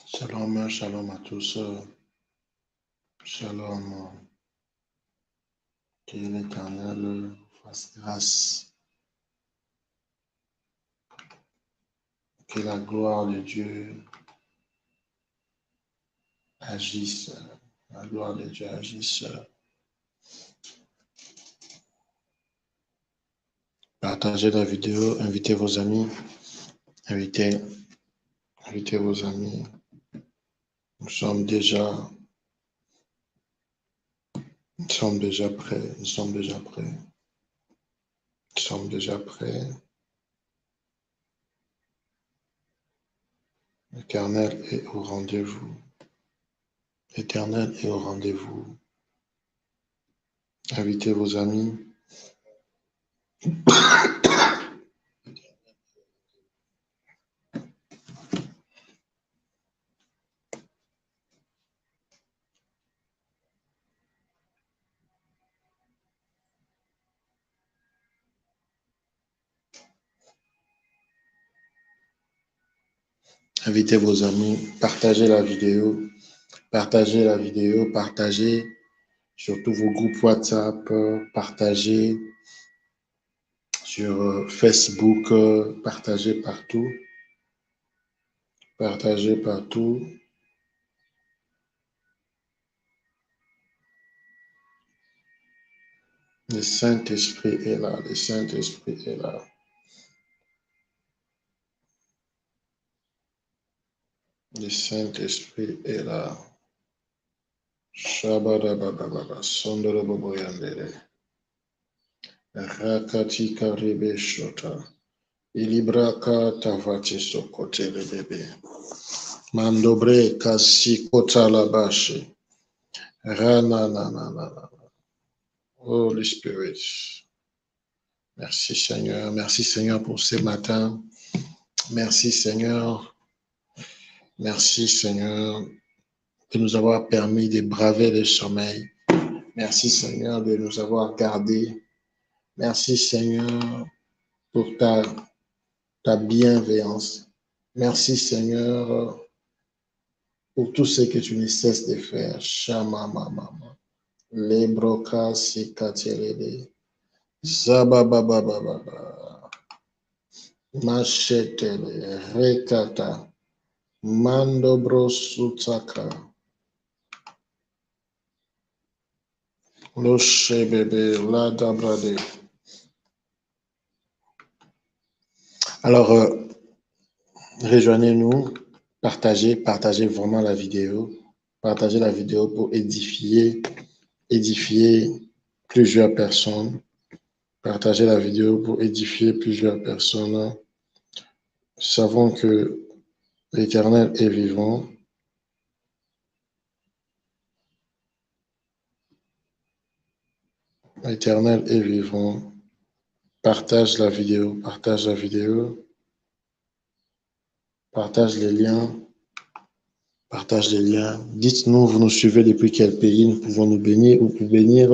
Shalom, shalom à tous. Shalom. Que l'Éternel fasse grâce. Que la gloire de Dieu agisse. La gloire de Dieu agisse. Partagez la vidéo, invitez vos amis. Invitez vos amis. Nous sommes déjà prêts. Nous sommes déjà prêts. L'Éternel est au rendez-vous. L'Éternel est au rendez-vous. Invitez vos amis. Invitez vos amis. Partagez la vidéo. Partagez sur tous vos groupes WhatsApp, partagez sur Facebook, partagez partout. Le Saint-Esprit est là, le Saint-Esprit est là. Le Saint-Esprit est là. Shabadabababa, sondoroboboyandere. Rakatika rebe shota. Ilibraka tavati sokote bébé. Mandobre kasi kota labashi. Rana na na na na. Holy Spirit. Merci Seigneur. Merci Seigneur pour ce matin. Merci Seigneur. Merci Seigneur de nous avoir permis de braver le sommeil. Merci Seigneur de nous avoir gardés. Merci Seigneur pour ta bienveillance. Merci Seigneur pour tout ce que tu ne cesses de faire. Shama mama. Lebroka sikatelele. Zabababababa. Machetele. Rekata. Mandobro sutaka. Loche bébé. La dabrade. Alors, rejoignez-nous. Partagez vraiment la vidéo. Partagez la vidéo pour édifier plusieurs personnes. Partagez la vidéo pour édifier plusieurs personnes. Savons que l'Éternel est vivant. L'Éternel est vivant. Partage la vidéo. Partage les liens. Dites-nous, vous nous suivez depuis quel pays, nous pouvons nous bénir ou vous bénir.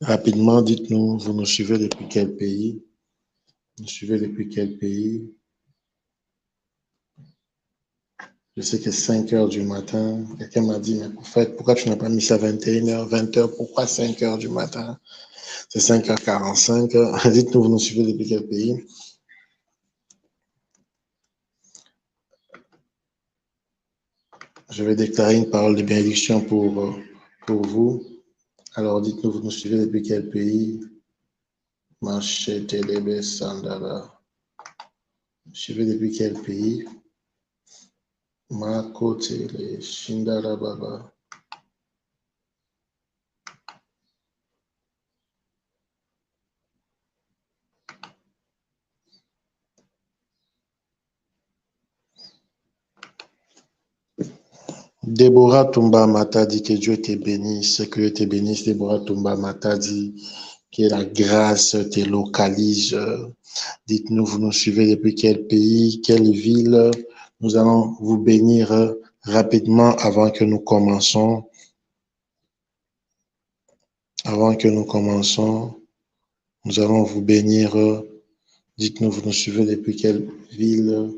Rapidement, dites-nous, vous nous suivez depuis quel pays. Je sais que 5 heures du matin, quelqu'un m'a dit, mais en fait, pourquoi tu n'as pas mis ça à 21h, 20h, pourquoi 5 heures du matin? C'est 5h45. Dites-nous, vous nous suivez depuis quel pays? Je vais déclarer une parole de bénédiction pour vous. Alors, dites-nous, vous nous suivez depuis quel pays? Machetelebe Sandala. Vous suivez depuis quel pays? Makotele Shindala Baba. Déborah Tumba Mata dit que Dieu te bénisse, que Dieu te bénisse. Déborah Tumba Mata dit que la grâce te localise. Dites-nous, vous nous suivez depuis quel pays, quelle ville. Nous allons vous bénir rapidement avant que nous commençons. Avant que nous commençons, nous allons vous bénir. Dites-nous, vous nous suivez depuis quelle ville?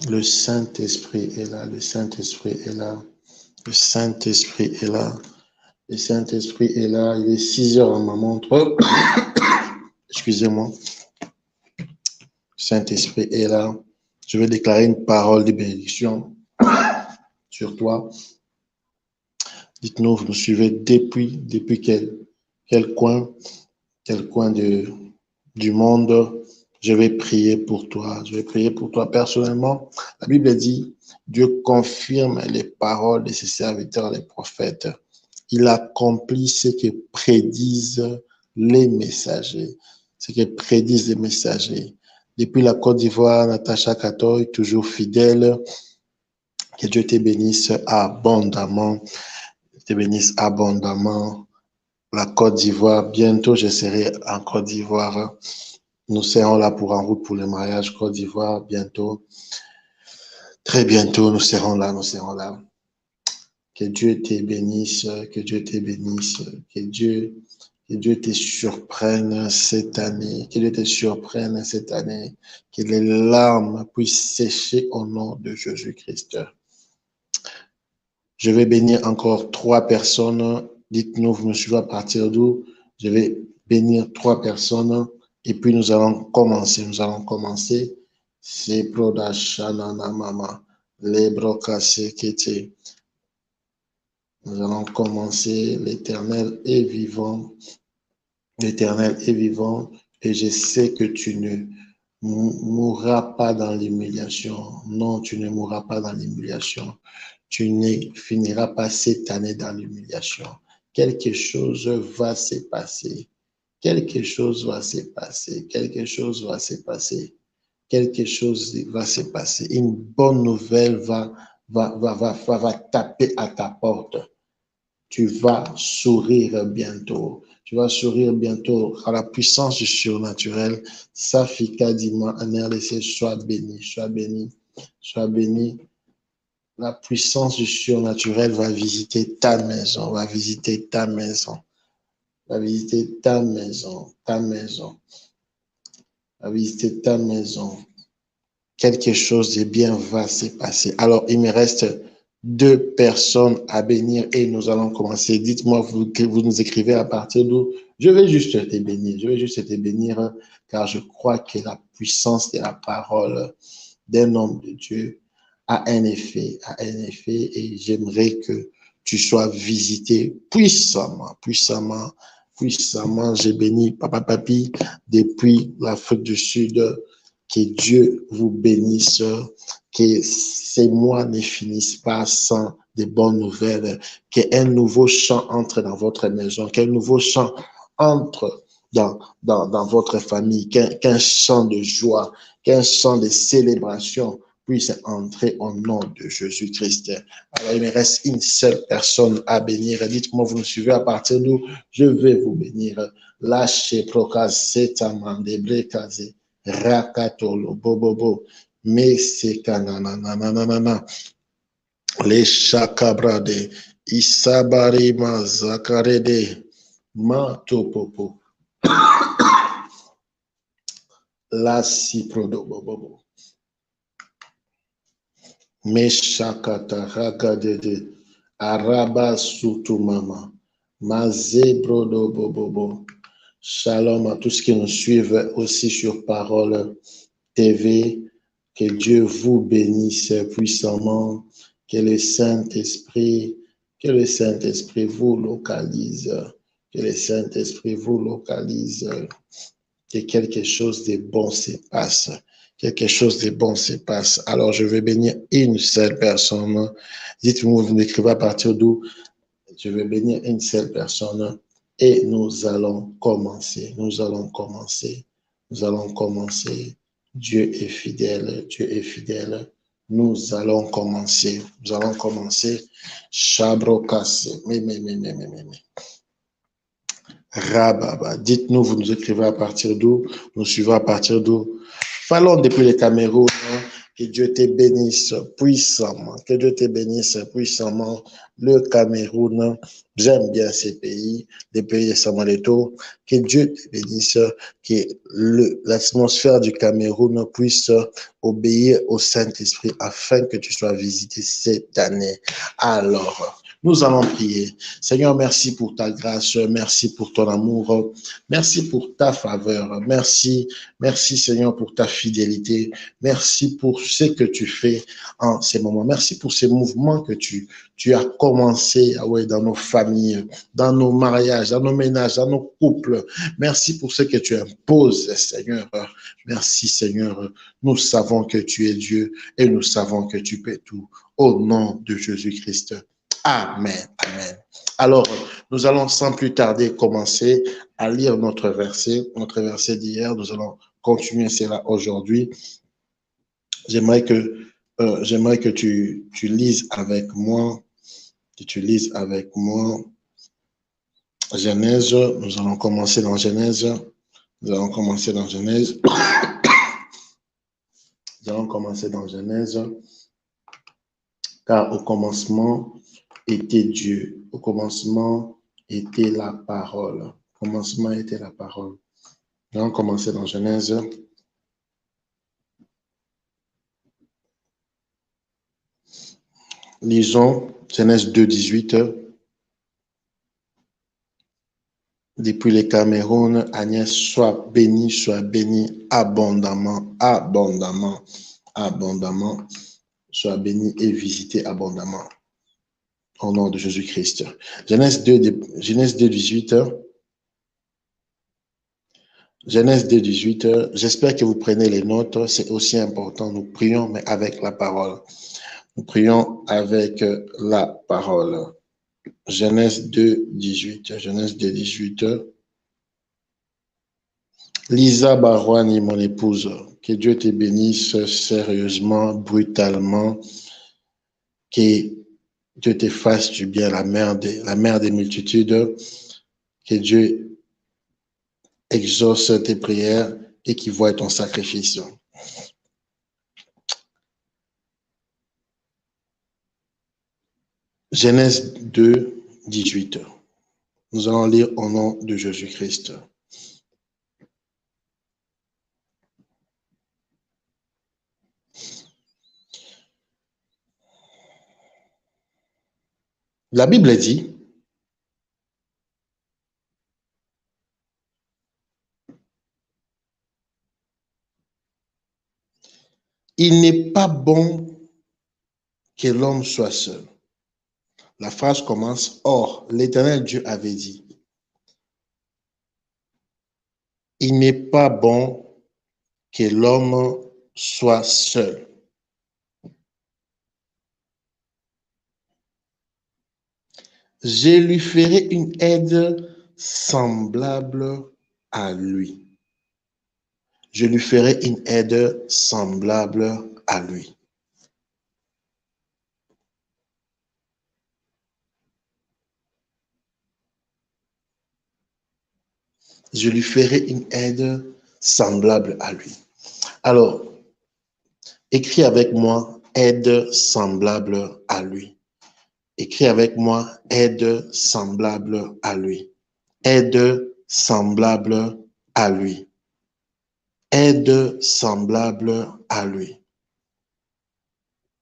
Le Saint-Esprit est là, le Saint-Esprit est là, le Saint-Esprit est là, le Saint-Esprit est là. Il est 6 heures à ma montre. Excusez-moi. Le Saint-Esprit est là. Je vais déclarer une parole de bénédiction sur toi. Dites-nous, vous nous suivez depuis quel coin du monde. Je vais prier pour toi. Je vais prier pour toi personnellement. La Bible dit, Dieu confirme les paroles de ses serviteurs, les prophètes. Il accomplit ce que prédisent les messagers. Ce que prédisent les messagers. Depuis la Côte d'Ivoire, Natacha Katoy, toujours fidèle. Que Dieu te bénisse abondamment. Te bénisse abondamment. La Côte d'Ivoire, bientôt je serai en Côte d'Ivoire. Nous serons là pour en route pour le mariage Côte d'Ivoire, bientôt. Très bientôt, nous serons là, nous serons là. Que Dieu te bénisse, que Dieu te bénisse, que Dieu te surprenne cette année, que Dieu te surprenne cette année, que les larmes puissent sécher au nom de Jésus-Christ. Je vais bénir encore 3 personnes. Dites-nous, vous me suivez à partir d'où? Je vais bénir 3 personnes et puis nous allons commencer. Nous allons commencer. C'est Prodashanana Mama, Lebrokasse Kete. Nous allons commencer. L'Éternel est vivant. L'Éternel est vivant et je sais que tu ne mourras pas dans l'humiliation. Non, tu ne mourras pas dans l'humiliation. Tu ne finiras pas cette année dans l'humiliation. Quelque chose va se passer. Quelque chose va se passer. Quelque chose va se passer. Quelque chose va se passer. Une bonne nouvelle va taper à ta porte. Tu vas sourire bientôt. Tu vas sourire bientôt à la puissance du surnaturel. Safika Dima Anerlese, sois béni, sois béni, sois béni. La puissance du surnaturel va visiter ta maison, va visiter ta maison, va visiter ta maison, ta maison, va visiter ta maison. Quelque chose de bien va se passer. Alors, il me reste 2 personnes à bénir et nous allons commencer. Dites-moi, vous nous écrivez à partir d'où? Je vais juste te bénir. Je vais juste te bénir car je crois que la puissance de la parole d'un homme de Dieu a un effet, et j'aimerais que tu sois visité puissamment, puissamment, puissamment. J'ai béni Papa Papi depuis l'Afrique du Sud. Que Dieu vous bénisse, que ces mois ne finissent pas sans de bonnes nouvelles, qu'un nouveau chant entre dans votre maison, qu'un nouveau chant entre dans votre famille, qu'un chant de joie, qu'un chant de célébration puisse entrer au nom de Jésus-Christ. Alors, il me reste une seule personne à bénir. Dites-moi, vous me suivez à partir d'où? Je vais vous bénir. Lâchez procas, c'est amandé, Rakatolo, bobobo, mesekananananana, les chakabrade, isabarima zakarede, matopopo, la ciprodo, bobobo, meshakata, rakadede, araba sutumama, mazebrodo, bobobo. Shalom à tous qui nous suivent aussi sur Parole TV. Que Dieu vous bénisse puissamment. Que le Saint-Esprit vous localise. Que le Saint-Esprit vous localise. Que quelque chose de bon se passe. Quelque chose de bon se passe. Alors, je vais bénir une seule personne. Dites-moi, vous m'écrivez à partir d'où? Je vais bénir une seule personne. Et nous allons commencer. Nous allons commencer. Nous allons commencer. Dieu est fidèle. Dieu est fidèle. Nous allons commencer. Nous allons commencer. Chabrokasse. Rababa. Dites-nous, vous nous écrivez à partir d'où? Nous suivons à partir d'où? Parlons depuis le Cameroun. Que Dieu te bénisse puissamment. Que Dieu te bénisse puissamment. Le Cameroun, j'aime bien ces pays, les pays Samuel-Eto'o. Que Dieu te bénisse, que l'atmosphère du Cameroun puisse obéir au Saint-Esprit afin que tu sois visité cette année. Alors, nous allons prier. Seigneur, merci pour ta grâce, merci pour ton amour, merci pour ta faveur, merci Seigneur pour ta fidélité, merci pour ce que tu fais en ces moments, merci pour ces mouvements que tu as commencé dans nos familles, dans nos mariages, dans nos ménages, dans nos couples. Merci pour ce que tu imposes, Seigneur. Merci, Seigneur. Nous savons que tu es Dieu et nous savons que tu peux tout. Au nom de Jésus-Christ. Amen. Amen. Alors, nous allons sans plus tarder commencer à lire notre verset d'hier. Nous allons continuer cela aujourd'hui. J'aimerais que tu lises avec moi, Genèse. Nous allons commencer dans Genèse. Nous allons commencer dans Genèse. Car au commencement était Dieu. Au commencement était la parole. Au commencement était la parole. Nous allons commencer dans Genèse. Lisons Genèse 2, 18. Depuis le Cameroun, Agnès, sois bénie abondamment, abondamment, abondamment. Sois bénie et visitée abondamment. Au nom de Jésus-Christ. Genèse 2, 18. Genèse 2, 18. J'espère que vous prenez les notes. C'est aussi important. Nous prions, mais avec la parole. Nous prions avec la parole. Genèse 2, 18. Genèse 2, 18. Lisa Barouani, mon épouse, que Dieu te bénisse sérieusement, brutalement, que Dieu te fasse du bien, la mère des multitudes, que Dieu exauce tes prières et qu'il voie ton sacrifice. Genèse 2, 18. Nous allons lire au nom de Jésus-Christ. La Bible dit, il n'est pas bon que l'homme soit seul. La phrase commence, or, l'Éternel Dieu avait dit, il n'est pas bon que l'homme soit seul. Je lui ferai une aide semblable à lui. Je lui ferai une aide semblable à lui. Je lui ferai une aide semblable à lui. Alors, écris avec moi, aide semblable à lui. Écris avec moi, aide semblable à lui. Aide semblable à lui. Aide semblable à lui.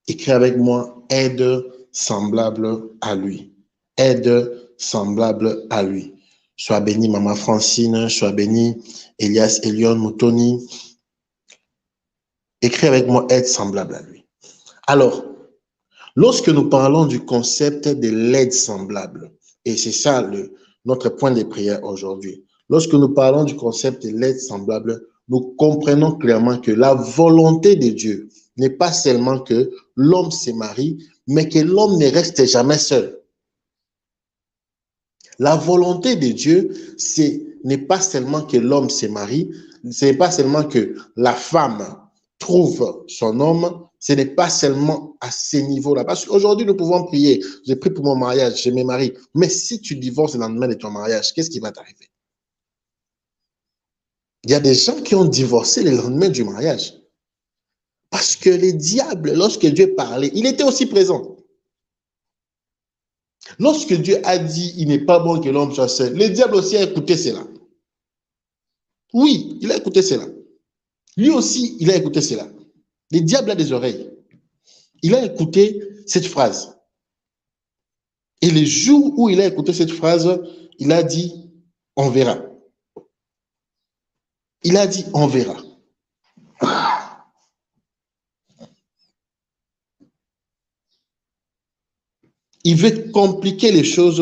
Écris avec moi, aide semblable à lui. Aide semblable à lui. Sois béni, Maman Francine, sois béni, Elias Elion Moutoni. Écris avec moi, aide semblable à lui. Alors, lorsque nous parlons du concept de l'aide semblable, et c'est ça notre point de prière aujourd'hui, lorsque nous parlons du concept de l'aide semblable, nous comprenons clairement que la volonté de Dieu n'est pas seulement que l'homme se marie, mais que l'homme ne reste jamais seul. La volonté de Dieu, n'est pas seulement que l'homme se marie, ce n'est pas seulement que la femme trouve son homme, ce n'est pas seulement à ce niveau-là. Parce qu'aujourd'hui, nous pouvons prier, j'ai pris pour mon mariage, je me marie. Mais si tu divorces le lendemain de ton mariage, qu'est-ce qui va t'arriver? Il y a des gens qui ont divorcé le lendemain du mariage. Parce que les diables, lorsque Dieu parlait, il était aussi présent. Lorsque Dieu a dit, il n'est pas bon que l'homme soit seul, le diable aussi a écouté cela. Oui, il a écouté cela. Lui aussi, il a écouté cela. Le diable a des oreilles. Il a écouté cette phrase. Et le jour où il a écouté cette phrase, il a dit, on verra. Il a dit, on verra. Il veut compliquer les choses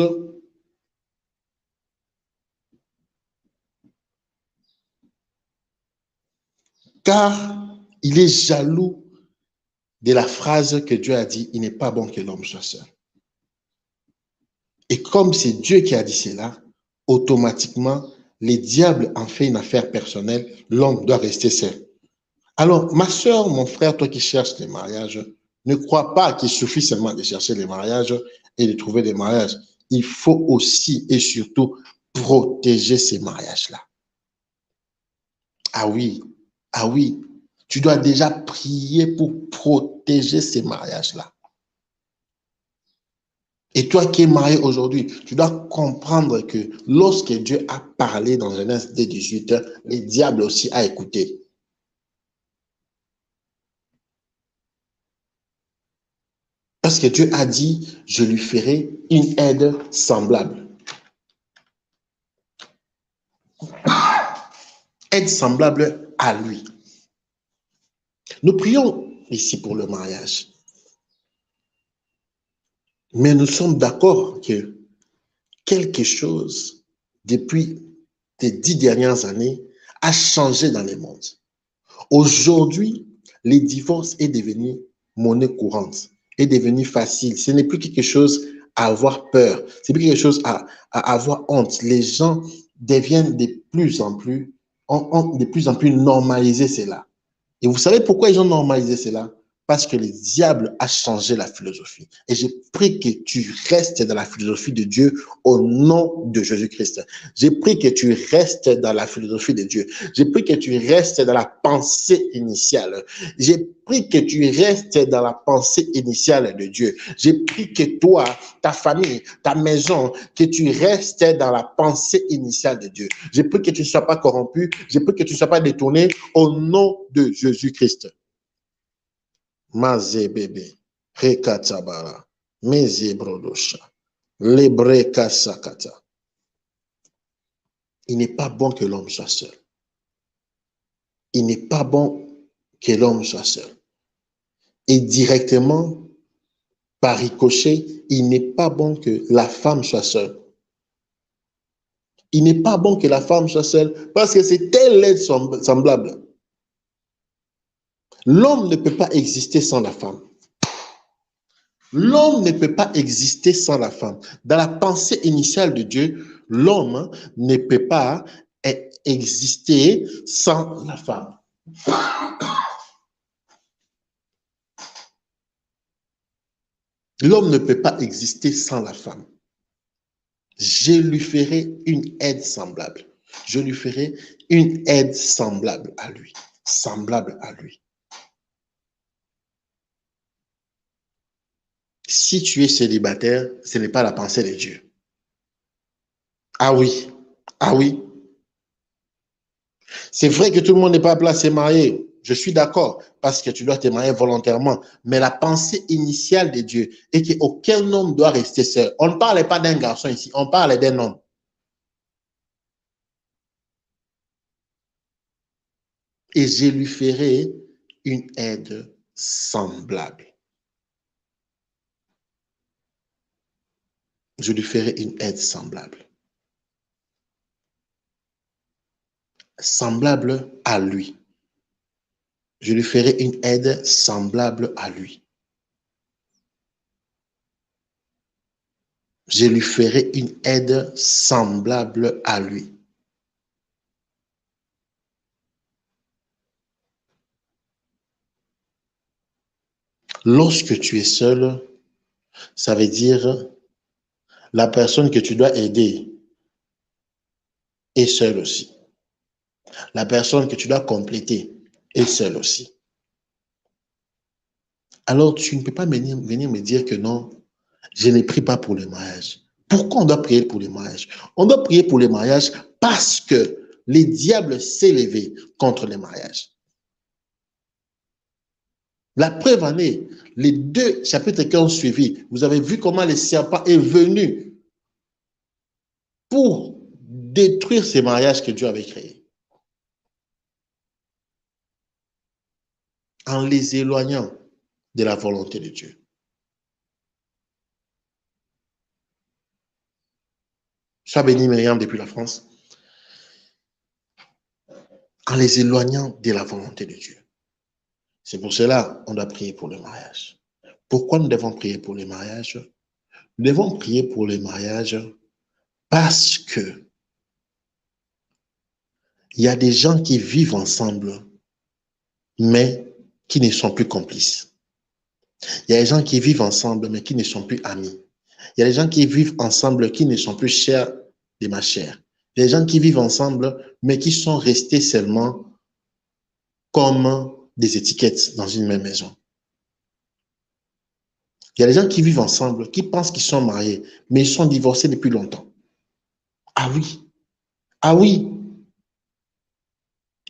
car il est jaloux de la phrase que Dieu a dit, il n'est pas bon que l'homme soit seul. Et comme c'est Dieu qui a dit cela, automatiquement, les diables en fait une affaire personnelle, l'homme doit rester seul. Alors, ma soeur, mon frère, toi qui cherches des mariages, ne crois pas qu'il suffit seulement de chercher des mariages et de trouver des mariages. Il faut aussi et surtout protéger ces mariages-là. Ah oui, ah oui, tu dois déjà prier pour protéger ces mariages-là. Et toi qui es marié aujourd'hui, tu dois comprendre que lorsque Dieu a parlé dans Genèse 18, le diable aussi a écouté. Parce que Dieu a dit, je lui ferai une aide semblable. Aide semblable à lui. Nous prions ici pour le mariage. Mais nous sommes d'accord que quelque chose, depuis les 10 dernières années, a changé dans le monde. Aujourd'hui, les divorces est devenu monnaie courante, est devenu facile. Ce n'est plus quelque chose à avoir peur, c'est plus quelque chose à avoir honte. Les gens deviennent de plus en plus normalisé cela. Et vous savez pourquoi ils ont normalisé cela? Parce que le diable a changé la philosophie. Et j'ai pris que tu restes dans la philosophie de Dieu au nom de Jésus-Christ. J'ai pris que tu restes dans la philosophie de Dieu. J'ai pris que tu restes dans la pensée initiale. J'ai pris que tu restes dans la pensée initiale de Dieu. J'ai pris que toi, ta famille, ta maison, que tu restes dans la pensée initiale de Dieu. J'ai pris que tu ne sois pas corrompu. J'ai pris que tu ne sois pas détourné au nom de Jésus-Christ. Mazebebe, Rekatabara, Mezebrodosha, Lebreka Sakata. Il n'est pas bon que l'homme soit seul. Il n'est pas bon que l'homme soit seul. Et directement, par ricochet, il n'est pas bon que la femme soit seule. Il n'est pas bon que la femme soit seule parce que c'est elle l'aide semblable. L'homme ne peut pas exister sans la femme. L'homme ne peut pas exister sans la femme. Dans la pensée initiale de Dieu, l'homme ne peut pas exister sans la femme. L'homme ne peut pas exister sans la femme. Je lui ferai une aide semblable. Je lui ferai une aide semblable à lui. Semblable à lui. Si tu es célibataire, ce n'est pas la pensée de Dieu. Ah oui, ah oui. C'est vrai que tout le monde n'est pas appelé à se marier. Je suis d'accord, parce que tu dois te marier volontairement. Mais la pensée initiale de Dieu est qu'aucun homme doit rester seul. On ne parle pas d'un garçon ici, on parle d'un homme. Et je lui ferai une aide semblable. Je lui ferai une aide semblable. Semblable à lui. Je lui ferai une aide semblable à lui. Je lui ferai une aide semblable à lui. Lorsque tu es seul, ça veut dire la personne que tu dois aider est seule aussi. La personne que tu dois compléter est seule aussi. Alors, tu ne peux pas venir me dire que non, je ne prie pas pour le mariage. Pourquoi on doit prier pour le mariage? On doit prier pour le mariage parce que les diables s'est levé contre le mariage. La preuve en est, les 2 chapitres qui ont suivi, vous avez vu comment le serpent est venu pour détruire ces mariages que Dieu avait créés. En les éloignant de la volonté de Dieu. Sois béni, Myriam, depuis la France. En les éloignant de la volonté de Dieu. C'est pour cela qu'on doit prier pour le mariage. Pourquoi nous devons prier pour le mariage? Nous devons prier pour le mariage parce que il y a des gens qui vivent ensemble, mais qui ne sont plus complices. Il y a des gens qui vivent ensemble, mais qui ne sont plus amis. Il y a des gens qui vivent ensemble, qui ne sont plus chers de ma chair. Il y a des gens qui vivent ensemble, mais qui sont restés seulement comme des étiquettes dans une même maison. Il y a des gens qui vivent ensemble, qui pensent qu'ils sont mariés, mais ils sont divorcés depuis longtemps. Ah oui, ah oui.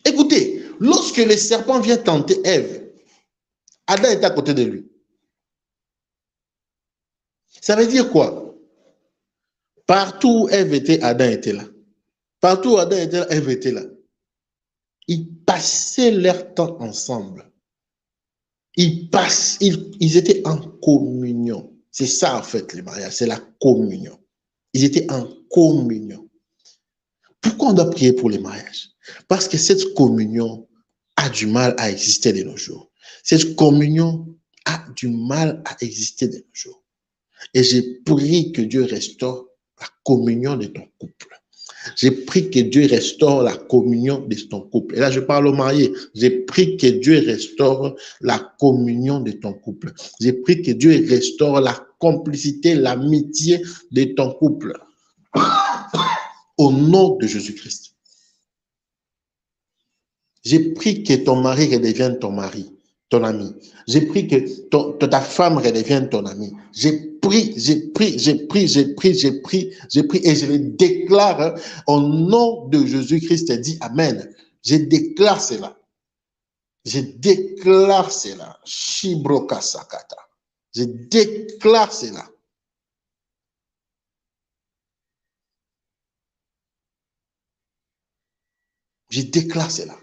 Écoutez, lorsque le serpent vient tenter Ève, Adam est à côté de lui. Ça veut dire quoi? Partout où Ève était, Adam était là. Partout où Adam était là, Ève était là. Ils passaient leur temps ensemble. Ils étaient en communion. C'est ça en fait le mariage, c'est la communion. Ils étaient en communion. Pourquoi on doit prier pour les mariages? Parce que cette communion a du mal à exister de nos jours. Cette communion a du mal à exister de nos jours. Et j'ai prié que Dieu restaure la communion de ton couple. J'ai prié que Dieu restaure la communion de ton couple. Et là, je parle aux mariés. J'ai prié que Dieu restaure la communion de ton couple. J'ai prié que Dieu restaure la complicité, l'amitié de ton couple. Au nom de Jésus-Christ. J'ai prié que ton mari redevienne ton mari, ton ami. J'ai prié que ta femme redevienne ton ami. J'ai prié et je le déclare au nom de Jésus-Christ. Dit Amen. Je déclare cela. Je déclare cela. Shibroka Sakata. Je déclare cela. Je déclare cela.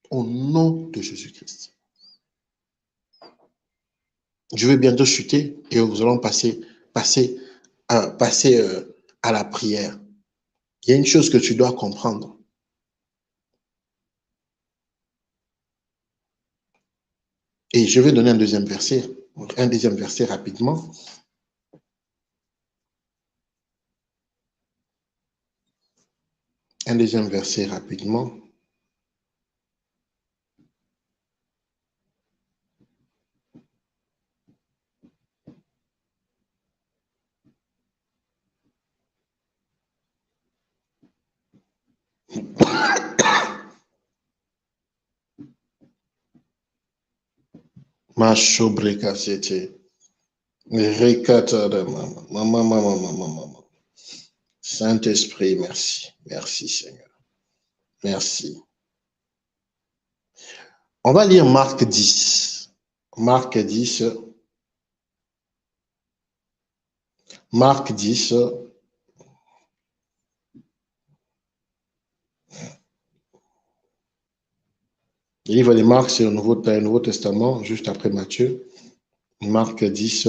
Au nom de Jésus-Christ. Je vais bientôt chuter et nous allons passer à la prière. Il y a une chose que tu dois comprendre. Et je vais donner un deuxième verset rapidement. Un deuxième verset rapidement. Ma chobreka c'était. Maman. Saint-Esprit, merci. Merci, Seigneur. Merci. On va lire Marc 10. Marc 10. Marc 10. Le livre de Marc, c'est le Nouveau Testament, juste après Matthieu. Marc 10.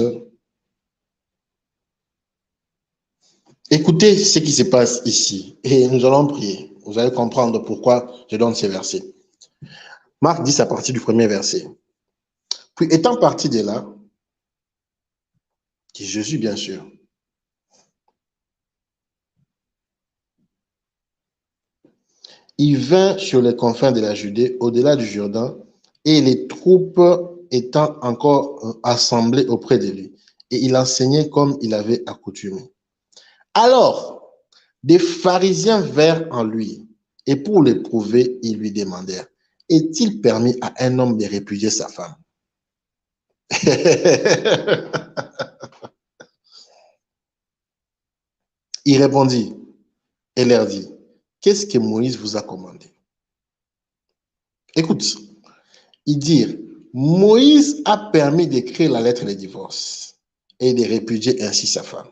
Écoutez ce qui se passe ici et nous allons prier. Vous allez comprendre pourquoi je donne ces versets. Marc 10 à partir du premier verset. Puis étant parti de là, qui est Jésus bien sûr, il vint sur les confins de la Judée, au-delà du Jourdain, et les troupes étant encore assemblées auprès de lui. Et il enseignait comme il avait accoutumé. Alors, des pharisiens vinrent en lui Et pour l'éprouver, ils lui demandèrent, est-il permis à un homme de répudier sa femme? Il répondit et leur dit, qu'est-ce que Moïse vous a commandé? Écoute, ils dirent, Moïse a permis d'écrire la lettre de divorce et de répudier ainsi sa femme.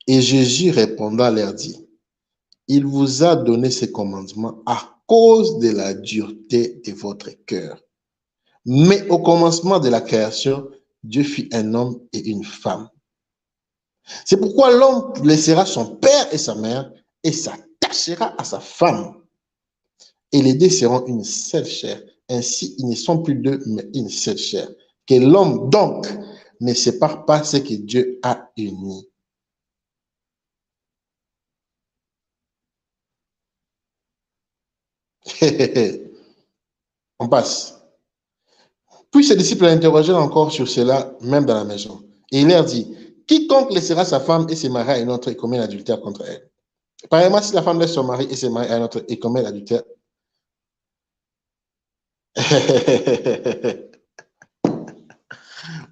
Et Jésus répondant leur dit, il vous a donné ces commandements à cause de la dureté de votre cœur. Mais au commencement de la création, Dieu fit un homme et une femme. C'est pourquoi l'homme laissera son père et sa mère et s'attachera à sa femme. Et les deux seront une seule chair. Ainsi, ils ne sont plus deux, mais une seule chair. Que l'homme, donc, ne sépare pas ce que Dieu a uni. On passe. Puis ses disciples l'interrogèrent encore sur cela, même dans la maison. Et il leur dit, quiconque laissera sa femme et se mariera à une autre et commet l'adultère contre elle. Pareillement, si la femme laisse son mari et se marie à un autre et commet l'adultère.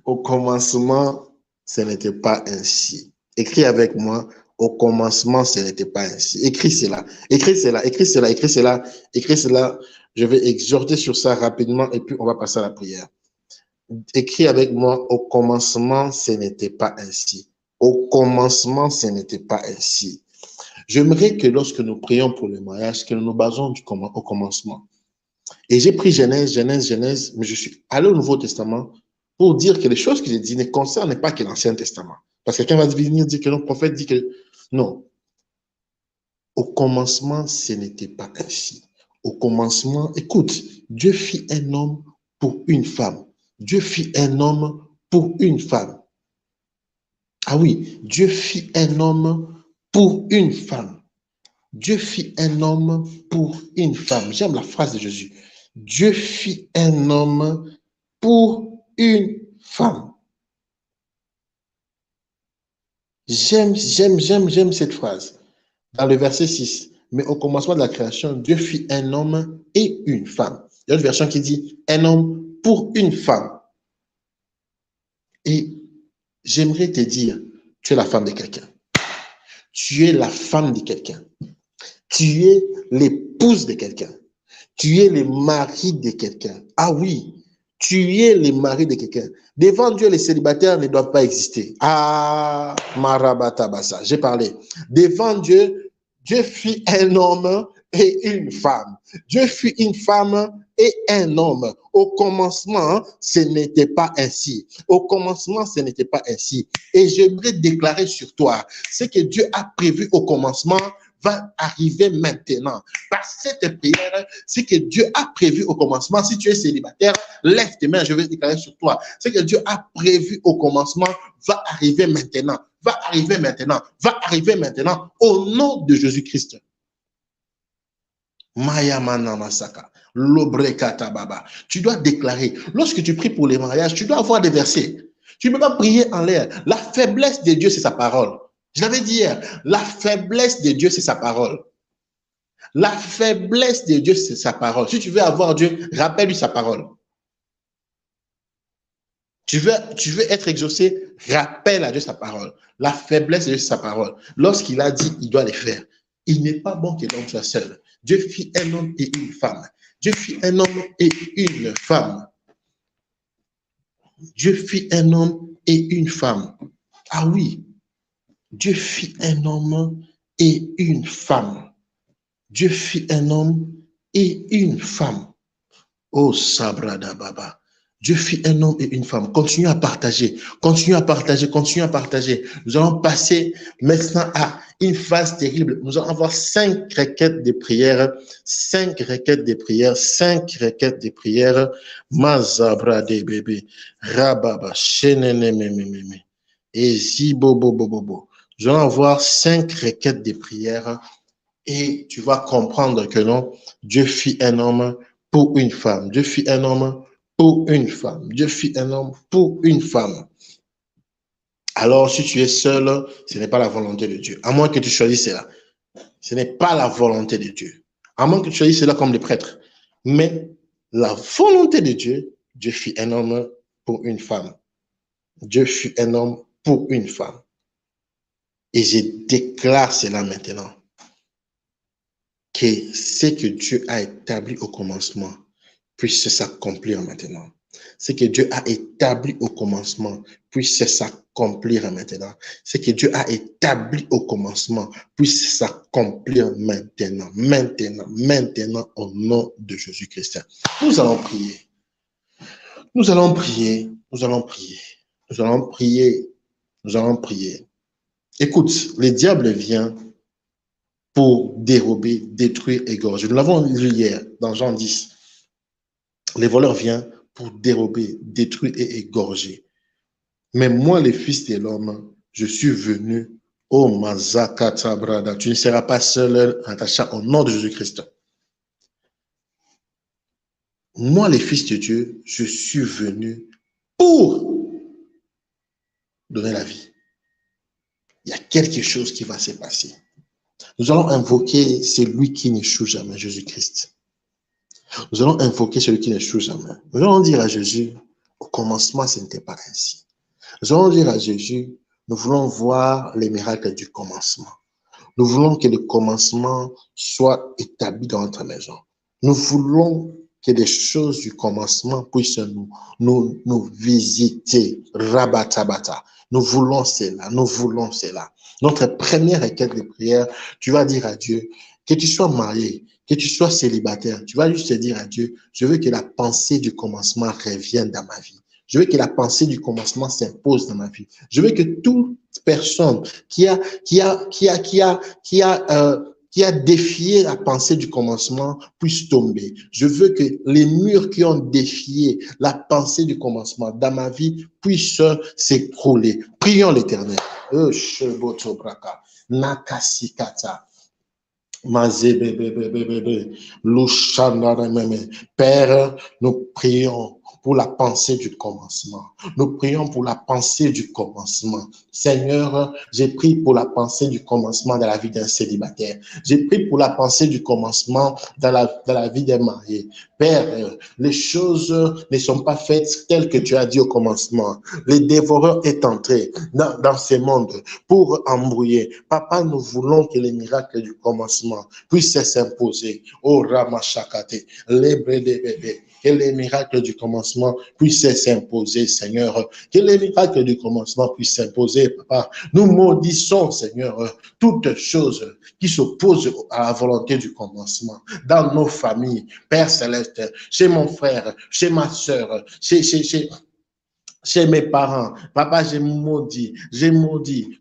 Au commencement, ce n'était pas ainsi. Écris avec moi, au commencement, ce n'était pas ainsi. Écris cela, écris cela, écris cela, écris cela, écris cela. Je vais exhorter sur ça rapidement et puis on va passer à la prière. Écris avec moi, au commencement, ce n'était pas ainsi. Au commencement, ce n'était pas ainsi. J'aimerais que lorsque nous prions pour le mariage, que nous nous basons au commencement. Et j'ai pris Genèse, mais je suis allé au Nouveau Testament pour dire que les choses que j'ai dit ne concernent pas que l'Ancien Testament. Parce que quelqu'un va venir dire que le prophète dit que non. Au commencement, ce n'était pas ainsi. Au commencement, écoute, Dieu fit un homme pour une femme. Dieu fit un homme pour une femme. Ah oui, Dieu fit un homme pour une femme. Dieu fit un homme pour une femme. J'aime la phrase de Jésus. Dieu fit un homme pour une femme. J'aime cette phrase. Dans le verset 6, mais au commencement de la création, Dieu fit un homme et une femme. Il y a une version qui dit un homme pour une femme. Et j'aimerais te dire, tu es la femme de quelqu'un. Tu es la femme de quelqu'un. Tu es l'épouse de quelqu'un. Tu es le mari de quelqu'un. Ah oui, tu es le mari de quelqu'un. Devant Dieu, les célibataires ne doivent pas exister. Ah, Marabatabasa, j'ai parlé. Devant Dieu, Dieu fit un homme et une femme. Dieu fit une femme et un homme. Au commencement, ce n'était pas ainsi. Au commencement, ce n'était pas ainsi. Et j'aimerais déclarer sur toi, ce que Dieu a prévu au commencement va arriver maintenant. Par cette prière, ce que Dieu a prévu au commencement, si tu es célibataire, lève tes mains, je vais déclarer sur toi. Ce que Dieu a prévu au commencement va arriver maintenant, va arriver maintenant, va arriver maintenant, au nom de Jésus-Christ. Mayamana Masaka, Lobrekata Baba. Tu dois déclarer, lorsque tu pries pour les mariages, tu dois avoir des versets. Tu ne peux pas prier en l'air. La faiblesse de Dieu, c'est sa parole. Je l'avais dit hier, la faiblesse de Dieu, c'est sa parole. La faiblesse de Dieu, c'est sa parole. Si tu veux avoir Dieu, rappelle-lui sa parole. Tu veux être exaucé, rappelle à Dieu sa parole. La faiblesse de Dieu, c'est sa parole. Lorsqu'il a dit, il doit les faire. Il n'est pas bon que l'homme soit seul. Dieu fit un homme et une femme. Dieu fit un homme et une femme. Dieu fit un homme et une femme. Ah oui, Dieu fit un homme et une femme. Dieu fit un homme et une femme. Oh, Sabrada Baba. Dieu fit un homme et une femme. Continue à partager. Continue à partager. Continue à partager. Nous allons passer maintenant à une phase terrible. Nous allons avoir 5 requêtes de prière. 5 requêtes de prière. 5 requêtes de prière. Mazabra de bébé. Rababa. Chenene mememe. Et zibobobobobo. Nous allons avoir 5 requêtes de prière. Et tu vas comprendre que non, Dieu fit un homme pour une femme. Dieu fit un homme pour une femme. Dieu fit un homme pour une femme. Alors, si tu es seul, ce n'est pas la volonté de Dieu. À moins que tu choisisses cela. Ce n'est pas la volonté de Dieu. À moins que tu choisisses cela comme les prêtres. Mais la volonté de Dieu, Dieu fit un homme pour une femme. Dieu fut un homme pour une femme. Et je déclare cela maintenant, que ce que Dieu a établi au commencement puisse s'accomplir maintenant. Ce que Dieu a établi au commencement puisse s'accomplir maintenant. Ce que Dieu a établi au commencement puisse s'accomplir maintenant, maintenant, maintenant, au nom de Jésus-Christ. Nous allons prier. Nous allons prier. Nous allons prier. Nous allons prier. Nous allons prier. Écoute, le diable vient pour dérober, détruire, égorger. Nous l'avons lu hier dans Jean 10. Les voleurs viennent pour dérober, détruire et égorger. Mais moi, le Fils de l'homme, je suis venu, oh Mazakata Brada, tu ne seras pas seul, attaché au nom de Jésus-Christ. Moi, le Fils de Dieu, je suis venu pour donner la vie. Il y a quelque chose qui va se passer. Nous allons invoquer celui qui n'échoue jamais, Jésus-Christ. Nous allons invoquer celui qui n'échoue jamais. Nous allons dire à Jésus, au commencement, ce n'était pas ainsi. Nous allons dire à Jésus, nous voulons voir les miracles du commencement. Nous voulons que le commencement soit établi dans notre maison. Nous voulons que les choses du commencement puissent nous visiter. Rabatabata. Nous voulons cela, nous voulons cela. Notre première requête de prière, tu vas dire à Dieu, que tu sois marié, que tu sois célibataire, tu vas juste te dire à Dieu, je veux que la pensée du commencement revienne dans ma vie. Je veux que la pensée du commencement s'impose dans ma vie. Je veux que toute personne qui a défié la pensée du commencement puisse tomber. Je veux que les murs qui ont défié la pensée du commencement dans ma vie puissent s'écrouler. Prions l'Éternel. Nakasikata. Père, nous prions pour la pensée du commencement. Nous prions pour la pensée du commencement. Seigneur, j'ai prié pour la pensée du commencement dans la vie d'un célibataire. J'ai prié pour la pensée du commencement dans la vie d'un marié. Père, les choses ne sont pas faites telles que tu as dit au commencement. Le dévoreur est entré dans ce monde pour embrouiller. Papa, nous voulons que les miracles du commencement puissent s'imposer. Oh Ramachakate, les bébés. Que les miracles du commencement puissent s'imposer, Seigneur. Que les miracles du commencement puissent s'imposer, Papa. Nous maudissons, Seigneur, toutes choses qui s'opposent à la volonté du commencement. Dans nos familles, Père Céleste, chez mon frère, chez ma soeur, chez mes parents, papa, j'ai maudit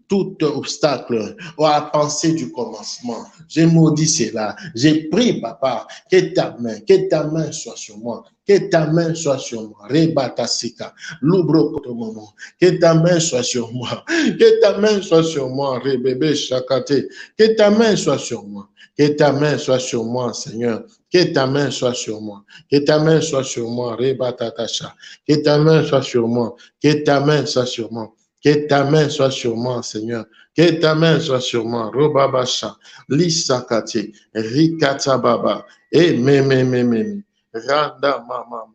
tout obstacle à la pensée du commencement. J'ai maudit cela. J'ai prié, papa, que ta main soit sur moi. Que ta main soit sur moi. Rebatasika, l'ubrokotomomo. Que ta main soit sur moi. Que ta main soit sur moi. Rebebe chakate. Que ta main soit sur moi. Que ta main soit sur moi, Seigneur. Que ta main soit sur moi. Que ta main soit sur moi. Rebatatasha. Que ta main soit sur moi. Que ta main soit sur moi. Que ta main soit sur moi, Seigneur. Que ta main soit sur moi. Robabasha. Lisakate. Rikata baba. Et me. Randa mama.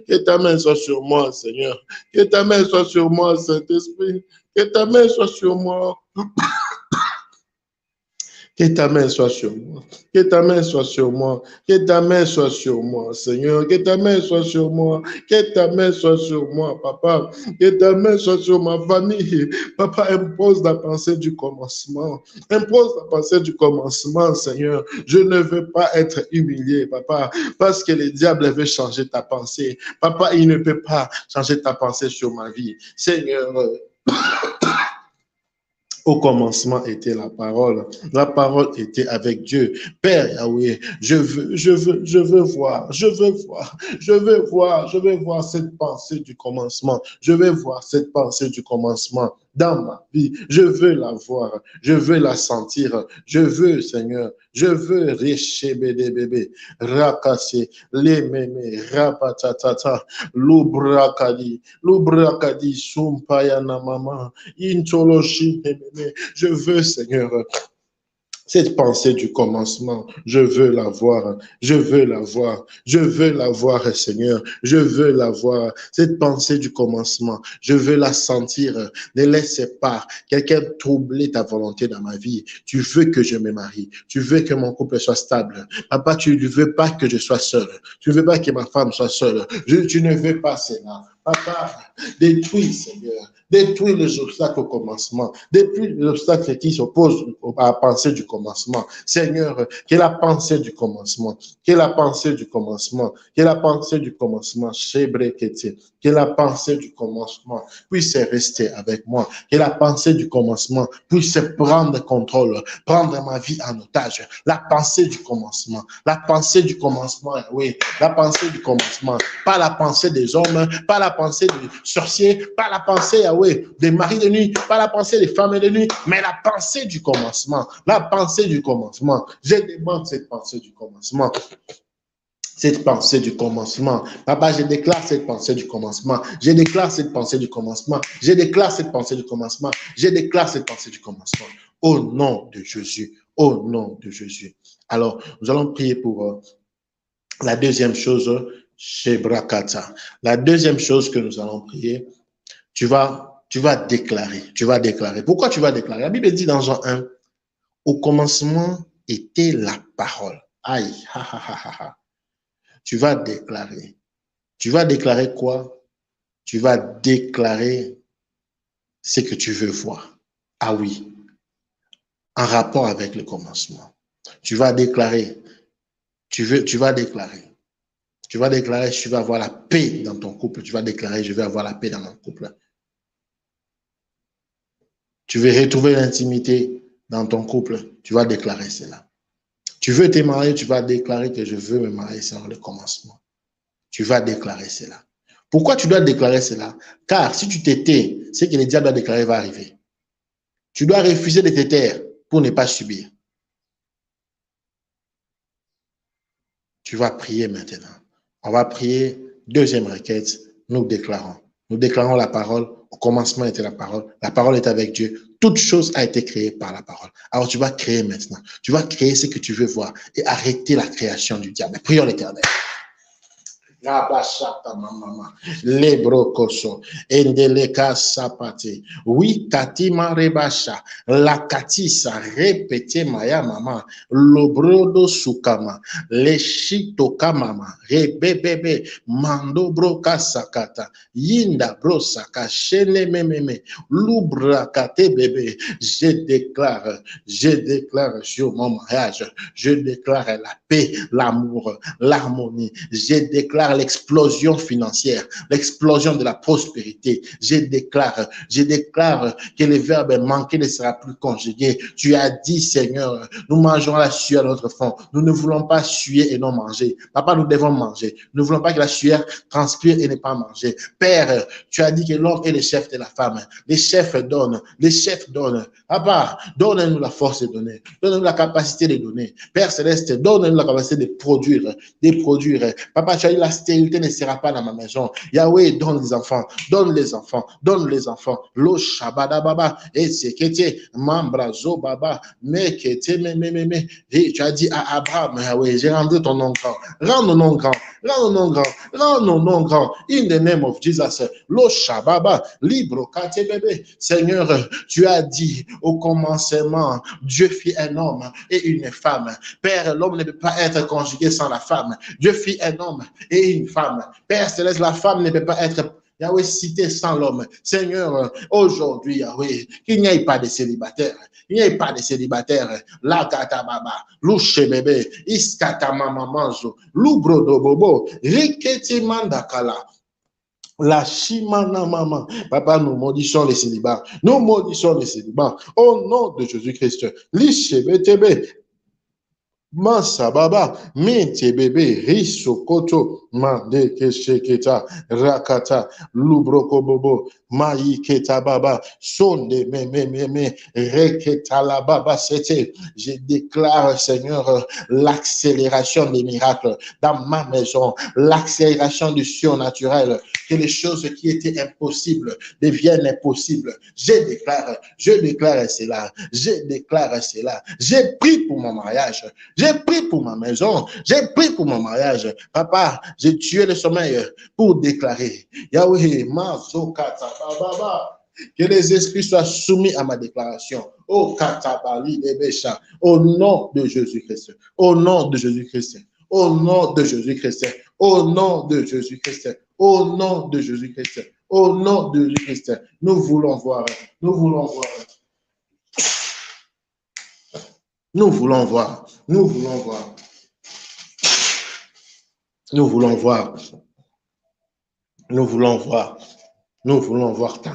Que ta main soit sur moi, Seigneur. Que ta main soit sur moi, Saint-Esprit. Que ta main soit sur moi. Que ta main soit sur moi. Que ta main soit sur moi. Que ta main soit sur moi, Seigneur. Que ta main soit sur moi. Que ta main soit sur moi, Papa. Que ta main soit sur ma famille. Papa, impose la pensée du commencement. Impose la pensée du commencement, Seigneur. Je ne veux pas être humilié, Papa, parce que le diable veut changer ta pensée. Papa, il ne peut pas changer ta pensée sur ma vie. Seigneur, au commencement était la parole était avec Dieu. Père Yahweh, je veux voir cette pensée du commencement. Je veux voir cette pensée du commencement dans ma vie. Je veux la voir, je veux la sentir. Je veux, Seigneur, je veux richer bébé, rakasser, les mémés, rapatatata, l'ubrakadi, sumpayana mama, intoloshi. Je veux, Seigneur, Cette pensée du commencement, je veux la voir, je veux la voir, je veux la voir, Seigneur, je veux la voir. Cette pensée du commencement, je veux la sentir. Ne laisse pas quelqu'un troubler ta volonté dans ma vie. Tu veux que je me marie, tu veux que mon couple soit stable. Papa, tu ne veux pas que je sois seul, tu ne veux pas que ma femme soit seule. Tu ne veux pas cela. Papa, détruis, Seigneur, détruis les obstacles au commencement, détruis les obstacles qui s'opposent à la pensée du commencement. Seigneur, que la pensée du commencement, que la pensée du commencement, que la pensée du commencement, que la pensée du commencement puisse rester avec moi, que la pensée du commencement puisse prendre contrôle, prendre ma vie en otage. La pensée du commencement, oui, la pensée du commencement, pas la pensée des hommes, pas la pensée des sorciers, pas la pensée, oui, des maris de nuit, pas la pensée des femmes de nuit, mais la pensée du commencement, la pensée du commencement. Je demande cette pensée du commencement. Cette pensée du commencement. Papa, je déclare cette pensée du commencement. Je déclare cette pensée du commencement. Je déclare cette pensée du commencement. Je déclare cette pensée du commencement. Au nom de Jésus. Au nom de Jésus. Alors, nous allons prier pour la deuxième chose chez Brakata. La deuxième chose que nous allons prier, tu vas déclarer. Tu vas déclarer. Pourquoi tu vas déclarer? La Bible dit dans Jean 1, au commencement était la parole. Aïe, ha, ha, ha, ha, ha. Tu vas déclarer. Tu vas déclarer quoi? Tu vas déclarer ce que tu veux voir. Ah oui, en rapport avec le commencement. Tu vas déclarer. Tu vas déclarer. Tu vas déclarer, tu vas avoir la paix dans ton couple. Tu vas déclarer, je vais avoir la paix dans mon couple. Tu veux retrouver l'intimité dans ton couple. Tu vas déclarer cela. Tu veux te marier, tu vas déclarer que je veux me marier sans le commencement. Tu vas déclarer cela. Pourquoi tu dois déclarer cela? Car si tu t'étais, ce que le diable doit déclarer va arriver. Tu dois refuser de te taire pour ne pas subir. Tu vas prier maintenant. On va prier. Deuxième requête, nous déclarons. Nous déclarons la parole. Au commencement était la parole. La parole est avec Dieu. Toute chose a été créée par la parole. Alors tu vas créer maintenant. Tu vas créer ce que tu veux voir et arrêter la création du diable. Prions l'Éternel. Rabashata mama lebrokoso endeleka sapate oui katima rebasha la katisa repete maya mama lobrodo sukama leshito kamama rebebebe mando broka sakata yinda brosaka shene mememe lubra kate bebe je déclare sur mon mariage, je déclare la paix, l'amour, l'harmonie, je déclare l'explosion financière, l'explosion de la prospérité. Je déclare que le verbe manquer ne sera plus conjugué. Tu as dit, Seigneur, nous mangerons la sueur de notre front. Nous ne voulons pas suer et non manger. Papa, nous devons manger. Nous ne voulons pas que la sueur transpire et ne pas manger. Père, tu as dit que l'homme est le chef de la femme. Les chefs donnent. Les chefs donnent. Papa, donne-nous la force de donner. Donne-nous la capacité de donner. Père Céleste, donne-nous la capacité de produire. Papa, tu as dit la stérilité ne sera pas dans ma maison. Yahweh, donne les enfants. Donne les enfants. Donne les enfants. Lo shabada baba. Et sekete. Mambrazo baba. Mekete me. Et tu as dit à Abraham, Yahweh, j'ai rendu ton nom grand. Rends nos noms grands. Rends nos noms grands. Rends nos noms grands. In the name of Jesus. Lo shababa. Libre kate bébé. Seigneur, tu as dit au commencement, Dieu fit un homme et une femme. Père, l'homme ne peut pas être conjugué sans la femme. Dieu fit un homme et une femme. Père Céleste, la femme ne peut pas être Yahweh cité sans l'homme. Seigneur, aujourd'hui, Yahweh, qu'il n'y ait pas de célibataire. Il n'y ait pas de célibataire. La kata baba, louche bébé, iskata mama manzo, lubro do bobo, riketi mandakala. La chimana maman. Papa, nous maudissons les célibats. Nous maudissons les célibats. Au nom de Jésus-Christ. Lichebetebe. Mansa baba. Minte bébé. Riso koto. Mande Kesheketa, Rakata, Lubroko Bobo, Maï Keta Baba, Sonde, me, Reketa la Baba Sete. Je déclare, Seigneur, l'accélération des miracles dans ma maison, l'accélération du surnaturel, que les choses qui étaient impossibles deviennent possibles. Je déclare cela, je déclare cela. J'ai pris pour mon mariage, j'ai pris pour ma maison, j'ai pris pour mon mariage. Papa, j'ai tué le sommeil pour déclarer. Yahweh, Mazokata, Baba. Que les esprits soient soumis à ma déclaration. Oh, Katabali, Debesha. Au nom de Jésus-Christ. Au nom de Jésus-Christ. Au nom de Jésus-Christ. Au nom de Jésus-Christ. Au nom de Jésus-Christ. Au nom de Jésus-Christ. Nous voulons voir. Nous voulons voir. Nous voulons voir. Nous voulons voir. Nous voulons voir. Nous voulons voir. Nous voulons voir ta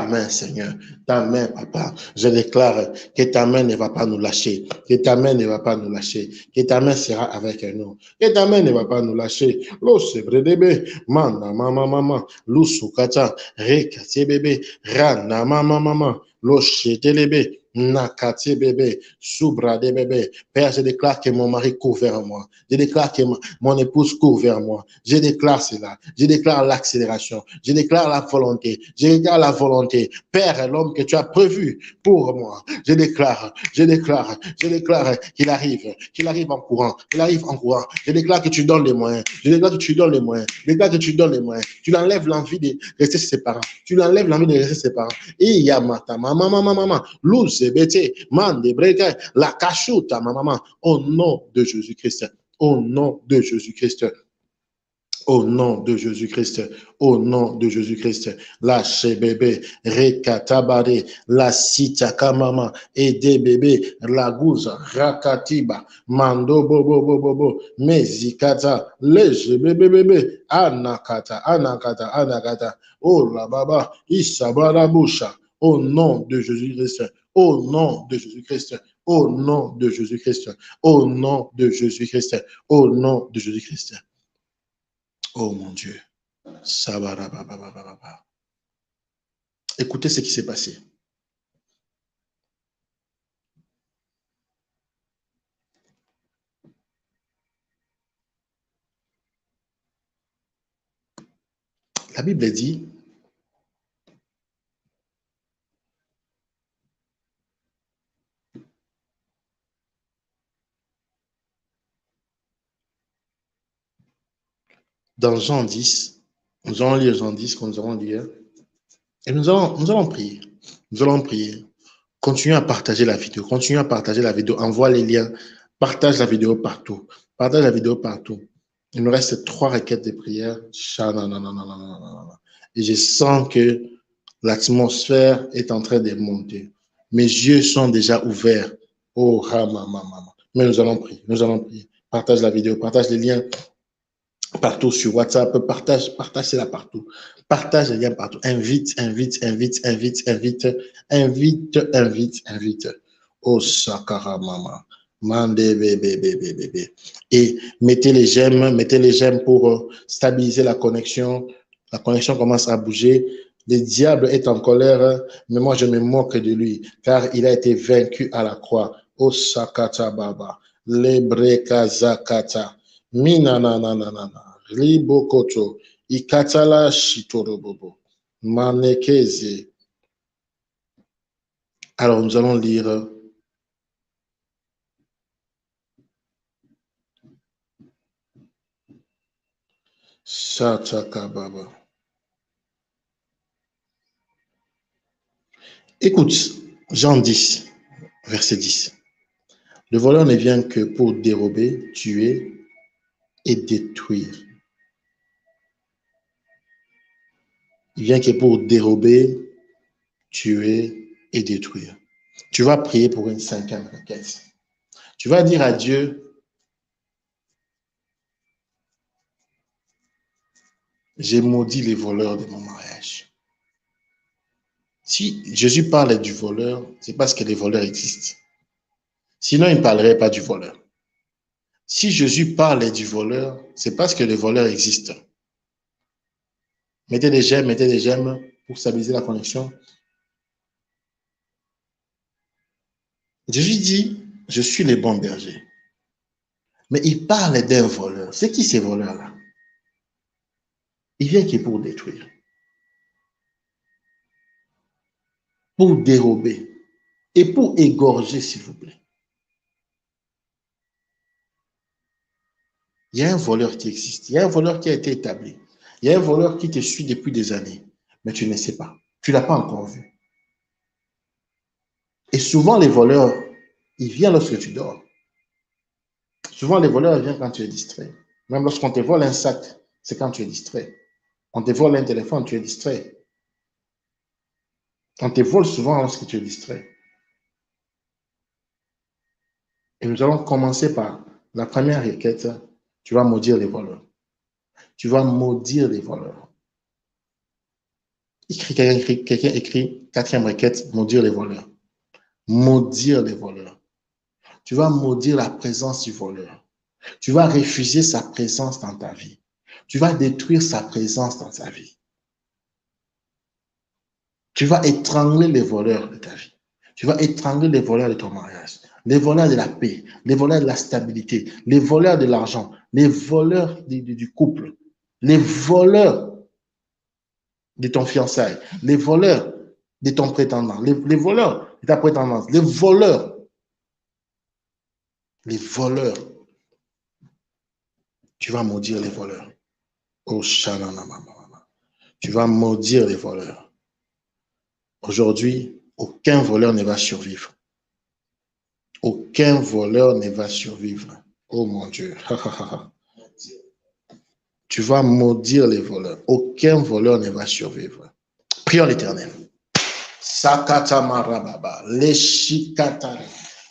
main, Seigneur, ta main, Papa. Je déclare que ta main ne va pas nous lâcher, que ta main ne va pas nous lâcher, que ta main sera avec nous, que ta main ne va pas nous lâcher. Lo sebre debe, manda mama, lo sukata, rekate bébé, rana mama, lo shete lebe, nakate bébé, subra de bébé. Père, je déclare que mon mari court vers moi. Je déclare que mon épouse court vers moi. Je déclare cela. Je déclare l'accélération. Je déclare la volonté. Je déclare la volonté. Père, l'homme que tu as prévu pour moi. Je déclare qu'il arrive en courant. Il arrive en courant. Je déclare que tu donnes les moyens. Je déclare que tu donnes les moyens. Je déclare que tu donnes les moyens. Tu l'enlèves l'envie de rester chez ses parents. Tu l'enlèves l'envie de rester chez ses parents. Et yamata, maman, louze, bete, mande, breke, la cachuta, maman, au nom de Jésus-Christ. Au nom de Jésus-Christ. Au nom de Jésus-Christ, au nom de Jésus-Christ, la bébé, rekatabare, la sitakamama, ede bébé, la gouza, rakatiba, mando bobo, mezikata, leje bébé, anakata, oh la baba, isabara boucha, au nom de Jésus-Christ, au nom de Jésus-Christ, au nom de Jésus-Christ, au nom de Jésus-Christ, au nom de Jésus-Christ. Oh mon Dieu. Écoutez ce qui s'est passé. La Bible dit, dans Jean 10, nous allons lire Jean 10, quand nous allons lire, et nous allons prier. Nous allons prier. Continuez à partager la vidéo. Continuez à partager la vidéo. Envoie les liens. Partage la vidéo partout. Partage la vidéo partout. Il me reste 3 requêtes de prière. Et je sens que l'atmosphère est en train de monter. Mes yeux sont déjà ouverts. Oh, ramamama. Mais nous allons prier. Nous allons prier. Partage la vidéo. Partage les liens partout sur WhatsApp. Partage cela partout. Partage les liens partout. Invite. Oh, Sakara Mama. Mande bébé. Et mettez les j'aime pour stabiliser la connexion. La connexion commence à bouger. Le diable est en colère, mais moi je me moque de lui, car il a été vaincu à la croix. Oh, Sakata Baba. Lebreka Zakata. Minanananana. Libokoto. Ikatala Shitorobobo. Manekeze. Alors, nous allons lire Sataka Baba. Écoute, Jean 10, verset 10. Le voleur ne vient que pour dérober, tuer et détruire. Il vient que pour dérober, tuer et détruire. Tu vas prier pour une 5e requête. Tu vas dire à Dieu, j'ai maudit les voleurs de mon mariage. Si Jésus parle du voleur, c'est parce que les voleurs existent. Sinon, il ne parlerait pas du voleur. Si Jésus parle du voleur, c'est parce que le voleur existe. Mettez des j'aime pour stabiliser la connexion. Jésus dit, je suis le bon berger. Mais il parle d'un voleur. C'est qui ces voleurs-là? Il vient qui pour détruire, pour dérober et pour égorger, s'il vous plaît. Il y a un voleur qui existe. Il y a un voleur qui a été établi. Il y a un voleur qui te suit depuis des années, mais tu ne sais pas. Tu ne l'as pas encore vu. Et souvent, les voleurs, ils viennent lorsque tu dors. Souvent, les voleurs viennent quand tu es distrait. Même lorsqu'on te vole un sac, c'est quand tu es distrait. On te vole un téléphone, tu es distrait. On te vole souvent lorsque tu es distrait. Et nous allons commencer par la première requête. Tu vas maudire les voleurs. Tu vas maudire les voleurs. Quelqu'un écrit, quatrième requête, maudire les voleurs. Maudire les voleurs. Tu vas maudire la présence du voleur. Tu vas refuser sa présence dans ta vie. Tu vas détruire sa présence dans ta vie. Tu vas étrangler les voleurs de ta vie. Tu vas étrangler les voleurs de ton mariage, les voleurs de la paix, les voleurs de la stabilité, les voleurs de l'argent, les voleurs du couple, les voleurs de ton fiançailles, les voleurs de ton prétendant, les voleurs de ta prétendance, les voleurs. Tu vas maudire les voleurs. Oh, tu vas maudire les voleurs. Aujourd'hui, aucun voleur ne va survivre. Aucun voleur ne va survivre. Oh mon Dieu. Tu vas maudire les voleurs. Aucun voleur ne va survivre. Prions l'Éternel. Sakata marababa, leshikata,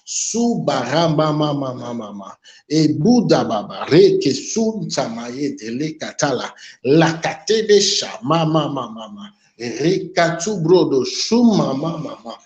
subaramba mama mama, et Bouddha baba, reke sun samaye de lekatala, lakatebe shama mama mama, rekatu brodo shuma mama mama.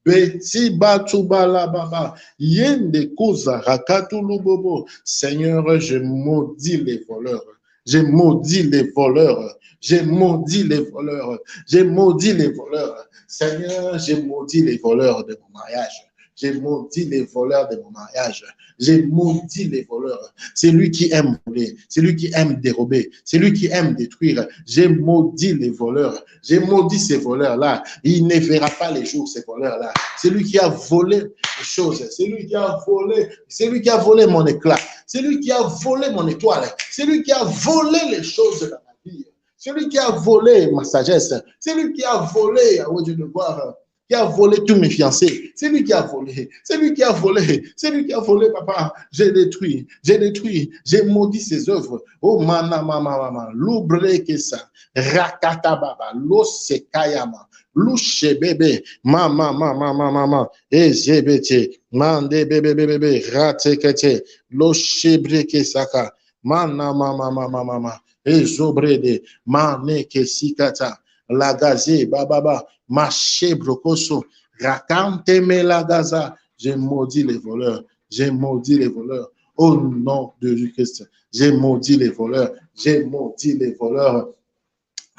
Beti batubala baba, yende kuza rakatu lubobo. Seigneur, je maudis les voleurs. J'ai maudit les voleurs. J'ai maudit les voleurs. J'ai maudit les voleurs. Seigneur, j'ai maudit les voleurs de mon mariage. J'ai maudit les voleurs de mon mariage. J'ai maudit les voleurs. C'est lui qui aime voler. C'est lui qui aime dérober. C'est lui qui aime détruire. J'ai maudit les voleurs. J'ai maudit ces voleurs-là. Il ne verra pas les jours, ces voleurs-là. C'est lui qui a volé les choses. C'est lui qui a volé. C'est lui qui a volé mon éclat. C'est lui qui a volé mon étoile. C'est lui qui a volé les choses de ma vie. C'est lui qui a volé ma sagesse. C'est lui qui a volé, à Dieu de voir, qui a volé tous mes fiancés. C'est lui qui a volé. C'est lui qui a volé. C'est lui qui a volé, papa. J'ai détruit. J'ai maudit ses œuvres. Oh, mana, mama, mama. L'oubre que ça. Rakata baba. L'osekayama. Louche bébé. Mama, mama, mama, mama. Ezebete. Mande bébé, bébé. Ratekete. Louche breke saka. Mana, mama, mama, mama. Ezobrede. Mane ke sikata. Lagaze, bababa. Maché brocoso, rakante me la gaza. J'ai maudit les voleurs. J'ai maudit les voleurs. Au nom de Jésus-Christ. J'ai maudit les voleurs. J'ai maudit les voleurs.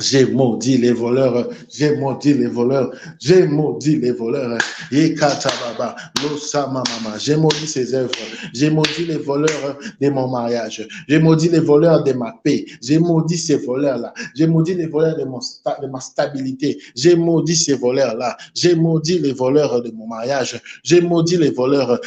J'ai maudit les voleurs, j'ai maudit les voleurs, j'ai maudit les voleurs. Yekatababa, losama mama, j'ai maudit ses œuvres, j'ai maudit les voleurs de mon mariage, j'ai maudit les voleurs de ma paix, j'ai maudit ces voleurs-là, j'ai maudit les voleurs de ma stabilité, j'ai maudit ces voleurs-là, j'ai maudit les voleurs de mon mariage, j'ai maudit les voleurs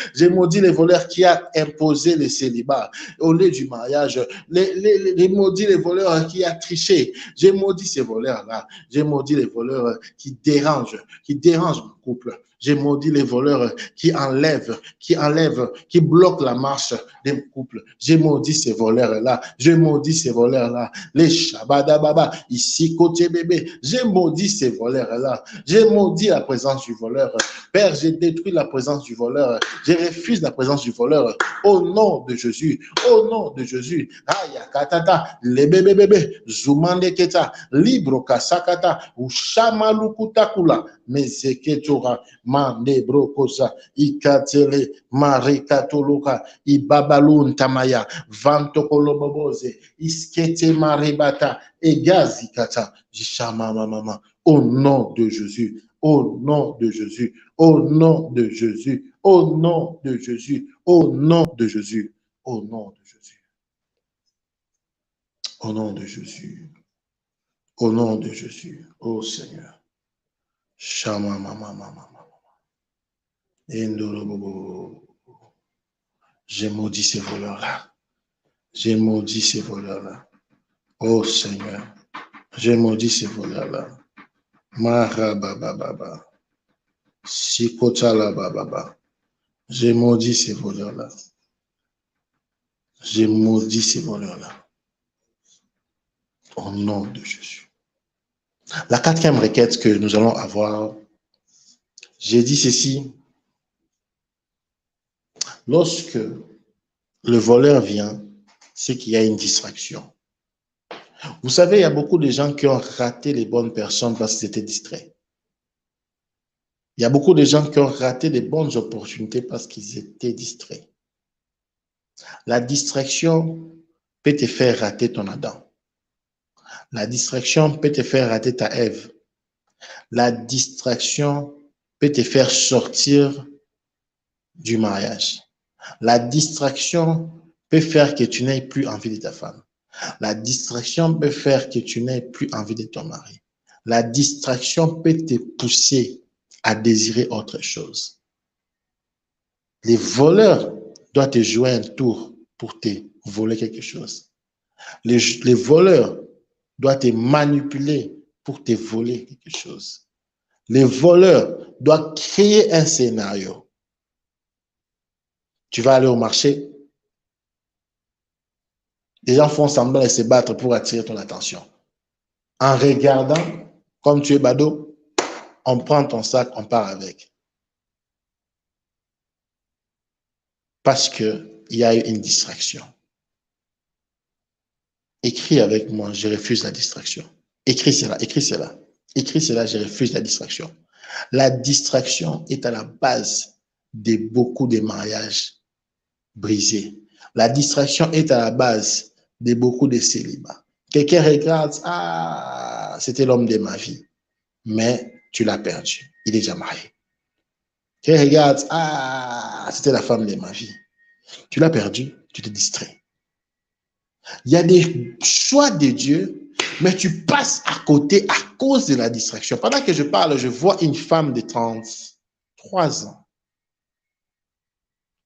qui a imposé le célibat au lieu du mariage, les maudits les voleurs qui a triché, j'ai maudit ces voleurs-là. J'ai maudit les voleurs qui dérangent mon couple. J'ai maudit les voleurs qui enlèvent, qui bloquent la marche d'un couple. J'ai maudit ces voleurs-là. J'ai maudit ces voleurs-là. Les shabadababa, ici côté bébé. J'ai maudit ces voleurs-là. J'ai maudit la présence du voleur. Père, j'ai détruit la présence du voleur. Je refuse la présence du voleur. Au nom de Jésus. Au nom de Jésus. Aya katata, les bébés bébés, zumande keta, libro kasakata, ushamalukutakula, mezeketura, mandebrokosa, ikatele, marikatuluka, ibabalun tamaya, vantokoloboboze, iskete maribata, egazikata, jishamamama. Au nom de Jésus, au nom de Jésus, au nom de Jésus, au nom de Jésus, au nom de Jésus, au nom de Jésus, au nom de Jésus, au nom de Jésus, ô Seigneur. Shama mama mama mama. J'ai maudit ces voleurs-là. J'ai maudit ces voleurs-là. Ô Seigneur, j'ai maudit ces voleurs-là. Marabababa. Sikotala bababa. J'ai maudit ces voleurs-là. J'ai maudit ces voleurs-là. Au nom de Jésus. La quatrième requête que nous allons avoir, j'ai dit ceci. Lorsque le voleur vient, c'est qu'il y a une distraction. Vous savez, il y a beaucoup de gens qui ont raté les bonnes personnes parce qu'ils étaient distraits. Il y a beaucoup de gens qui ont raté les bonnes opportunités parce qu'ils étaient distraits. La distraction peut te faire rater ton Adam. La distraction peut te faire rater ta Ève. La distraction peut te faire sortir du mariage. La distraction peut faire que tu n'aies plus envie de ta femme. La distraction peut faire que tu n'aies plus envie de ton mari. La distraction peut te pousser à désirer autre chose. Les voleurs doivent te jouer un tour pour te voler quelque chose. Les voleurs doivent te manipuler pour te voler quelque chose. Les voleurs doivent créer un scénario. Tu vas aller au marché. Les gens font semblant de se battre pour attirer ton attention. En regardant, comme tu es badaud, on prend ton sac, on part avec. Parce qu'il y a eu une distraction. Écris avec moi, je refuse la distraction. Écris cela, écris cela. Écris cela, je refuse la distraction. La distraction est à la base de beaucoup de mariages brisés. La distraction est à la base de beaucoup de célibats. Quelqu'un regarde, ah, c'était l'homme de ma vie, mais tu l'as perdu, il est déjà marié. Quelqu'un regarde, ah, c'était la femme de ma vie, tu l'as perdu, tu te distrais. Il y a des choix de Dieu, mais tu passes à côté à cause de la distraction. Pendant que je parle, je vois une femme de 33 ans.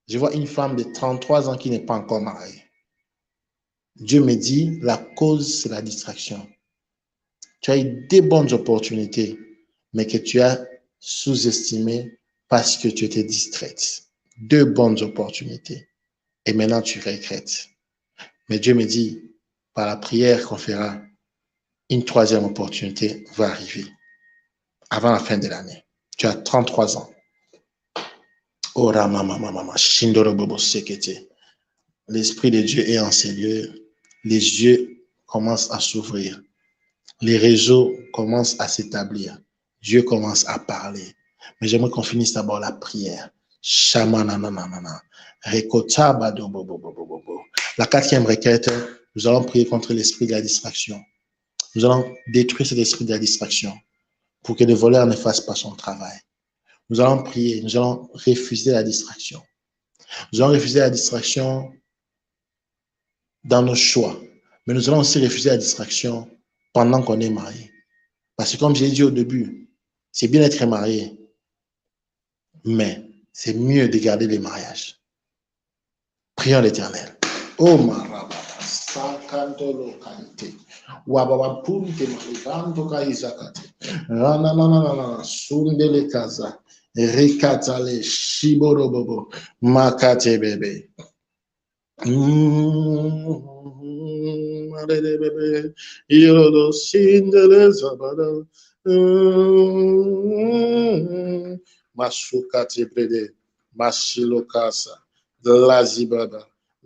Je vois une femme de 33 ans qui n'est pas encore mariée. Dieu me dit, la cause, c'est la distraction. Tu as eu des bonnes opportunités, mais que tu as sous-estimées parce que tu étais distraite. 2 bonnes opportunités. Et maintenant, tu regrettes. Mais Dieu me dit, par la prière qu'on fera, une 3e opportunité va arriver avant la fin de l'année. Tu as 33 ans. L'Esprit de Dieu est en ces lieux. Les yeux commencent à s'ouvrir. Les réseaux commencent à s'établir. Dieu commence à parler. Mais j'aimerais qu'on finisse d'abord la prière. La 4e requête, nous allons prier contre l'esprit de la distraction. Nous allons détruire cet esprit de la distraction pour que le voleur ne fasse pas son travail. Nous allons prier, nous allons refuser la distraction. Nous allons refuser la distraction dans nos choix, mais nous allons aussi refuser la distraction pendant qu'on est marié. Parce que comme j'ai dit au début, c'est bien d'être marié, mais c'est mieux de garder les mariages. Prions l'Éternel. Oh Marababa, Sakantolo Kante, Wababa Punte Marikanto Kaizakate, Rananana, Sundele Kaza, Rikatale, Shiborobobo, Makate Bebe. Bebe, Yodo Sindele Zabada, Masukate Brede, Masilokasa,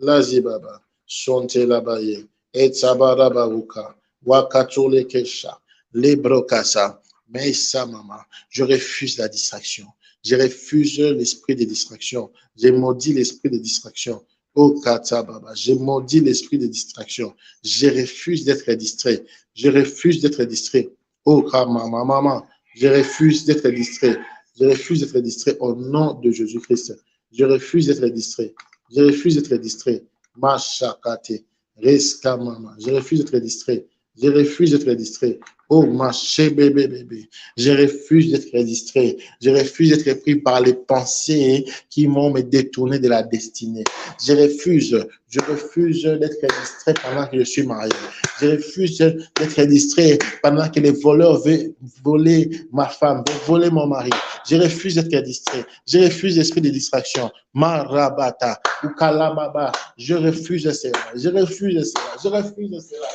Lazibaba, Sonte Labaye, Etabara Baruka, Wakatole Kesha, Lebrokasa, Mais ça, maman, je refuse la distraction. Je refuse l'esprit de distraction. Je maudis l'esprit de distraction. Oh, Kata Baba, je maudis l'esprit de distraction. Je refuse d'être distrait. Je refuse d'être distrait. Oh, maman, maman, je refuse d'être distrait. Je refuse d'être distrait au nom de Jésus-Christ. Je refuse d'être distrait. Je refuse d'être distrait. Machakate, Reska maman. Je refuse d'être distrait. Je refuse d'être distrait. Oh, ma chère bébé, bébé. Je refuse d'être distrait. Je refuse d'être pris par les pensées qui vont me détourner de la destinée. Je refuse d'être distrait pendant que je suis marié. Je refuse d'être distrait pendant que les voleurs veulent voler ma femme, veulent voler mon mari. Je refuse d'être distrait. Je refuse l'esprit de distraction. Marabata ou Kalababa. Je refuse cela. Je refuse cela. Je refuse cela.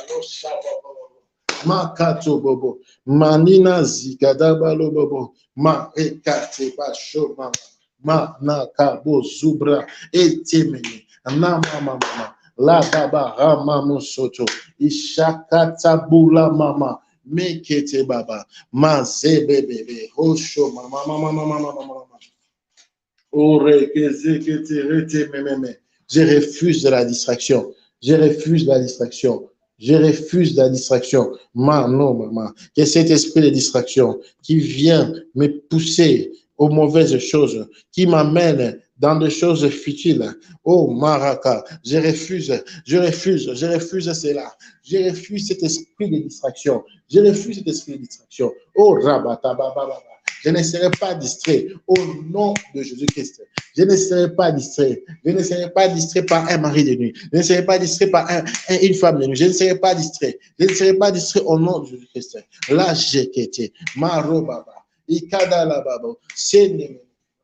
Makato bobo. Manina zikadabalo bobo. Ma ekate basho mama. Ma nakabo zubra etemene. Na mama mama. La baba rama musoto. Ishakata bula mama. Mekete baba. Ma zebe bebe. Hosho mama mama mama mama mama. Je refuse de la distraction. Je refuse la distraction. Je refuse la distraction. Non, maman. Que cet esprit de distraction qui vient me pousser aux mauvaises choses, qui m'amène dans des choses futiles. Oh, Maraka, je refuse cela. Je refuse cet esprit de distraction. Je refuse cet esprit de distraction. Oh, Rabata, Baba. Je ne serai pas distrait au nom de Jésus-Christ. Je ne serai pas distrait. Je ne serai pas distrait par un mari de nuit. Je ne serai pas distrait par une femme de nuit. Je ne serai pas distrait. Je ne serai pas distrait au nom de Jésus-Christ. Là, j'ai quitté. Maro Baba. Ikada la Baba.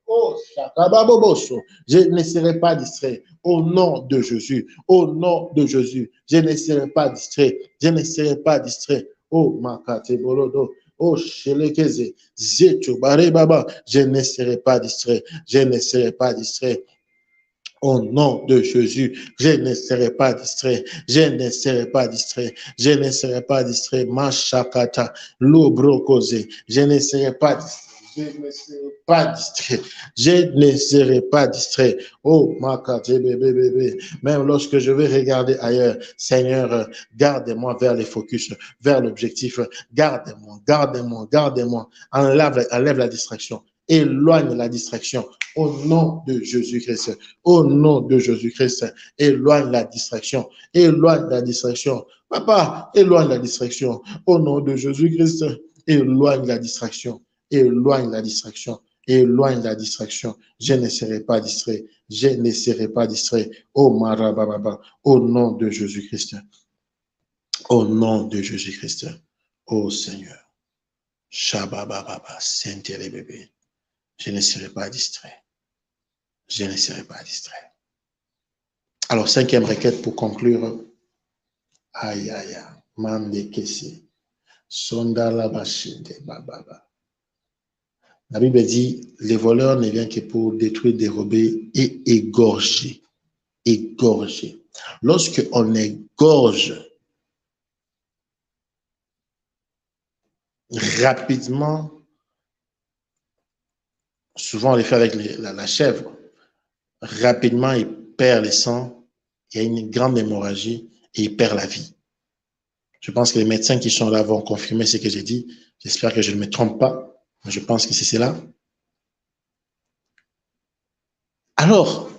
Oh, Shakababoboso. Je ne serai pas distrait au nom de Jésus. Au nom de Jésus. Je ne serai pas distrait. Je ne serai pas distrait. Oh, Makate Bolodo. Oh, Shelekeze, Zetu, Bare Baba, je ne serai pas distrait, je ne serai pas distrait. Au nom de Jésus, je ne serai pas distrait, je ne serai pas distrait, je ne serai pas distrait. Machakata, Lobrokoze, je ne serai pas distrait. Je ne serai pas distrait. Je ne serai pas distrait. Oh, Makate, bébé. Même lorsque je vais regarder ailleurs, Seigneur, garde-moi vers les focus, vers l'objectif. Garde-moi. Enlève la distraction. Éloigne la distraction. Au nom de Jésus-Christ. Au nom de Jésus-Christ. Éloigne la distraction. Éloigne la distraction. Papa, éloigne la distraction. Au nom de Jésus-Christ. Éloigne la distraction. Éloigne la distraction. Éloigne la distraction. Je ne serai pas distrait. Je ne serai pas distrait. Oh Marababa. Au nom de Jésus-Christ. Au nom de Jésus-Christ. Oh Seigneur. Shabababa. Saint-Élé bébé. Je ne serai pas distrait. Je ne serai pas distrait. Alors, cinquième requête pour conclure. Aïe. Mande kesi. Sondala bashinde bababa. La Bible dit, les voleurs ne viennent que pour détruire, dérober et égorger. Égorger. Lorsque on égorge rapidement, souvent on le fait avec la chèvre, rapidement il perd le sang, il y a une grande hémorragie et il perd la vie. Je pense que les médecins qui sont là vont confirmer ce que j'ai dit. J'espère que je ne me trompe pas, mais je pense que c'est cela. Alors,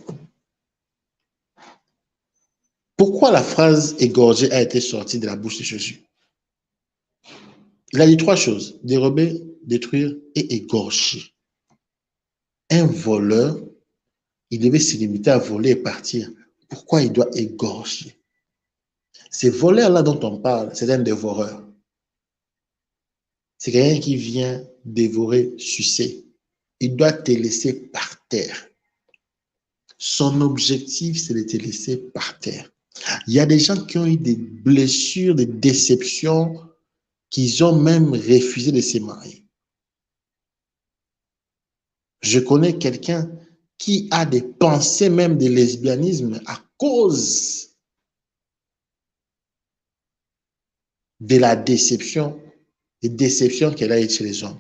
pourquoi la phrase égorgée a été sortie de la bouche de Jésus? Il a dit trois choses, dérober, détruire et égorger. Un voleur, il devait se limiter à voler et partir. Pourquoi il doit égorger? Ces voleurs-là dont on parle, c'est un dévoreur. C'est quelqu'un qui vient dévorer, sucer. Il doit te laisser par terre. Son objectif, c'est de te laisser par terre. Il y a des gens qui ont eu des blessures, des déceptions, qu'ils ont même refusé de se marier. Je connais quelqu'un qui a des pensées même de lesbianisme à cause de la déception les déceptions qu'elle a eues chez les hommes.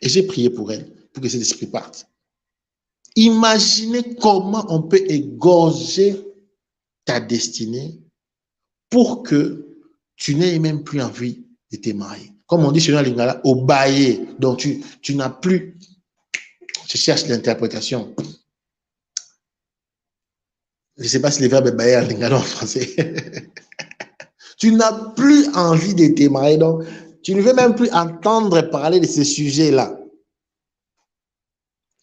Et j'ai prié pour elle, pour que cet esprit parte. Imaginez comment on peut égorger ta destinée pour que tu n'aies même plus envie de te marier. Comme on dit chez nous à Lingala, au baillé. Donc tu n'as plus, je cherche l'interprétation. Je ne sais pas si le verbe est baillé à Lingala en français. Tu n'as plus envie de te marier. Donc tu ne veux même plus entendre parler de ces sujets-là.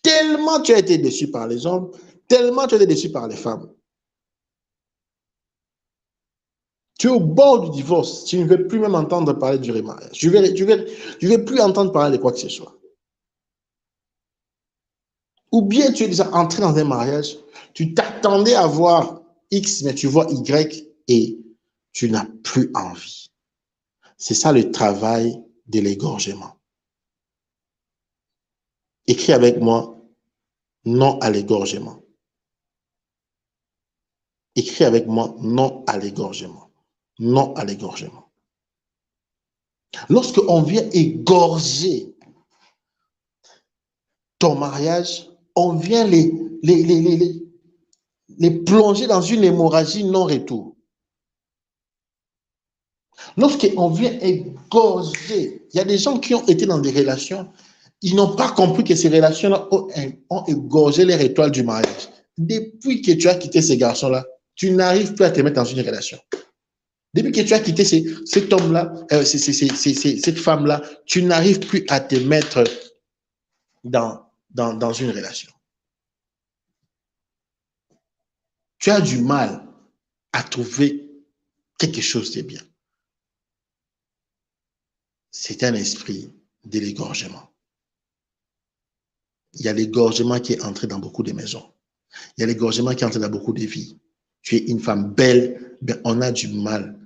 Tellement tu as été déçu par les hommes, tellement tu as été déçu par les femmes. Tu es au bord du divorce. Tu ne veux plus même entendre parler du remariage. Tu ne veux plus entendre parler de quoi que ce soit. Ou bien tu es déjà entré dans un mariage, tu t'attendais à voir X, mais tu vois Y et tu n'as plus envie. C'est ça le travail de l'égorgement. Écris avec moi, non à l'égorgement. Écris avec moi, non à l'égorgement. Non à l'égorgement. Lorsqu'on vient égorger ton mariage, on vient les plonger dans une hémorragie non-retour. Lorsqu'on vient égorger, il y a des gens qui ont été dans des relations, ils n'ont pas compris que ces relations-là ont égorgé les étoiles du mariage. Depuis que tu as quitté ces garçons-là, tu n'arrives plus à te mettre dans une relation. Depuis que tu as quitté cet homme-là, cette femme-là, tu n'arrives plus à te mettre dans une relation. Tu as du mal à trouver quelque chose de bien. C'est un esprit de l'égorgement. Il y a l'égorgement qui est entré dans beaucoup de maisons. Il y a l'égorgement qui est entré dans beaucoup de vies. Tu es une femme belle, mais on a du mal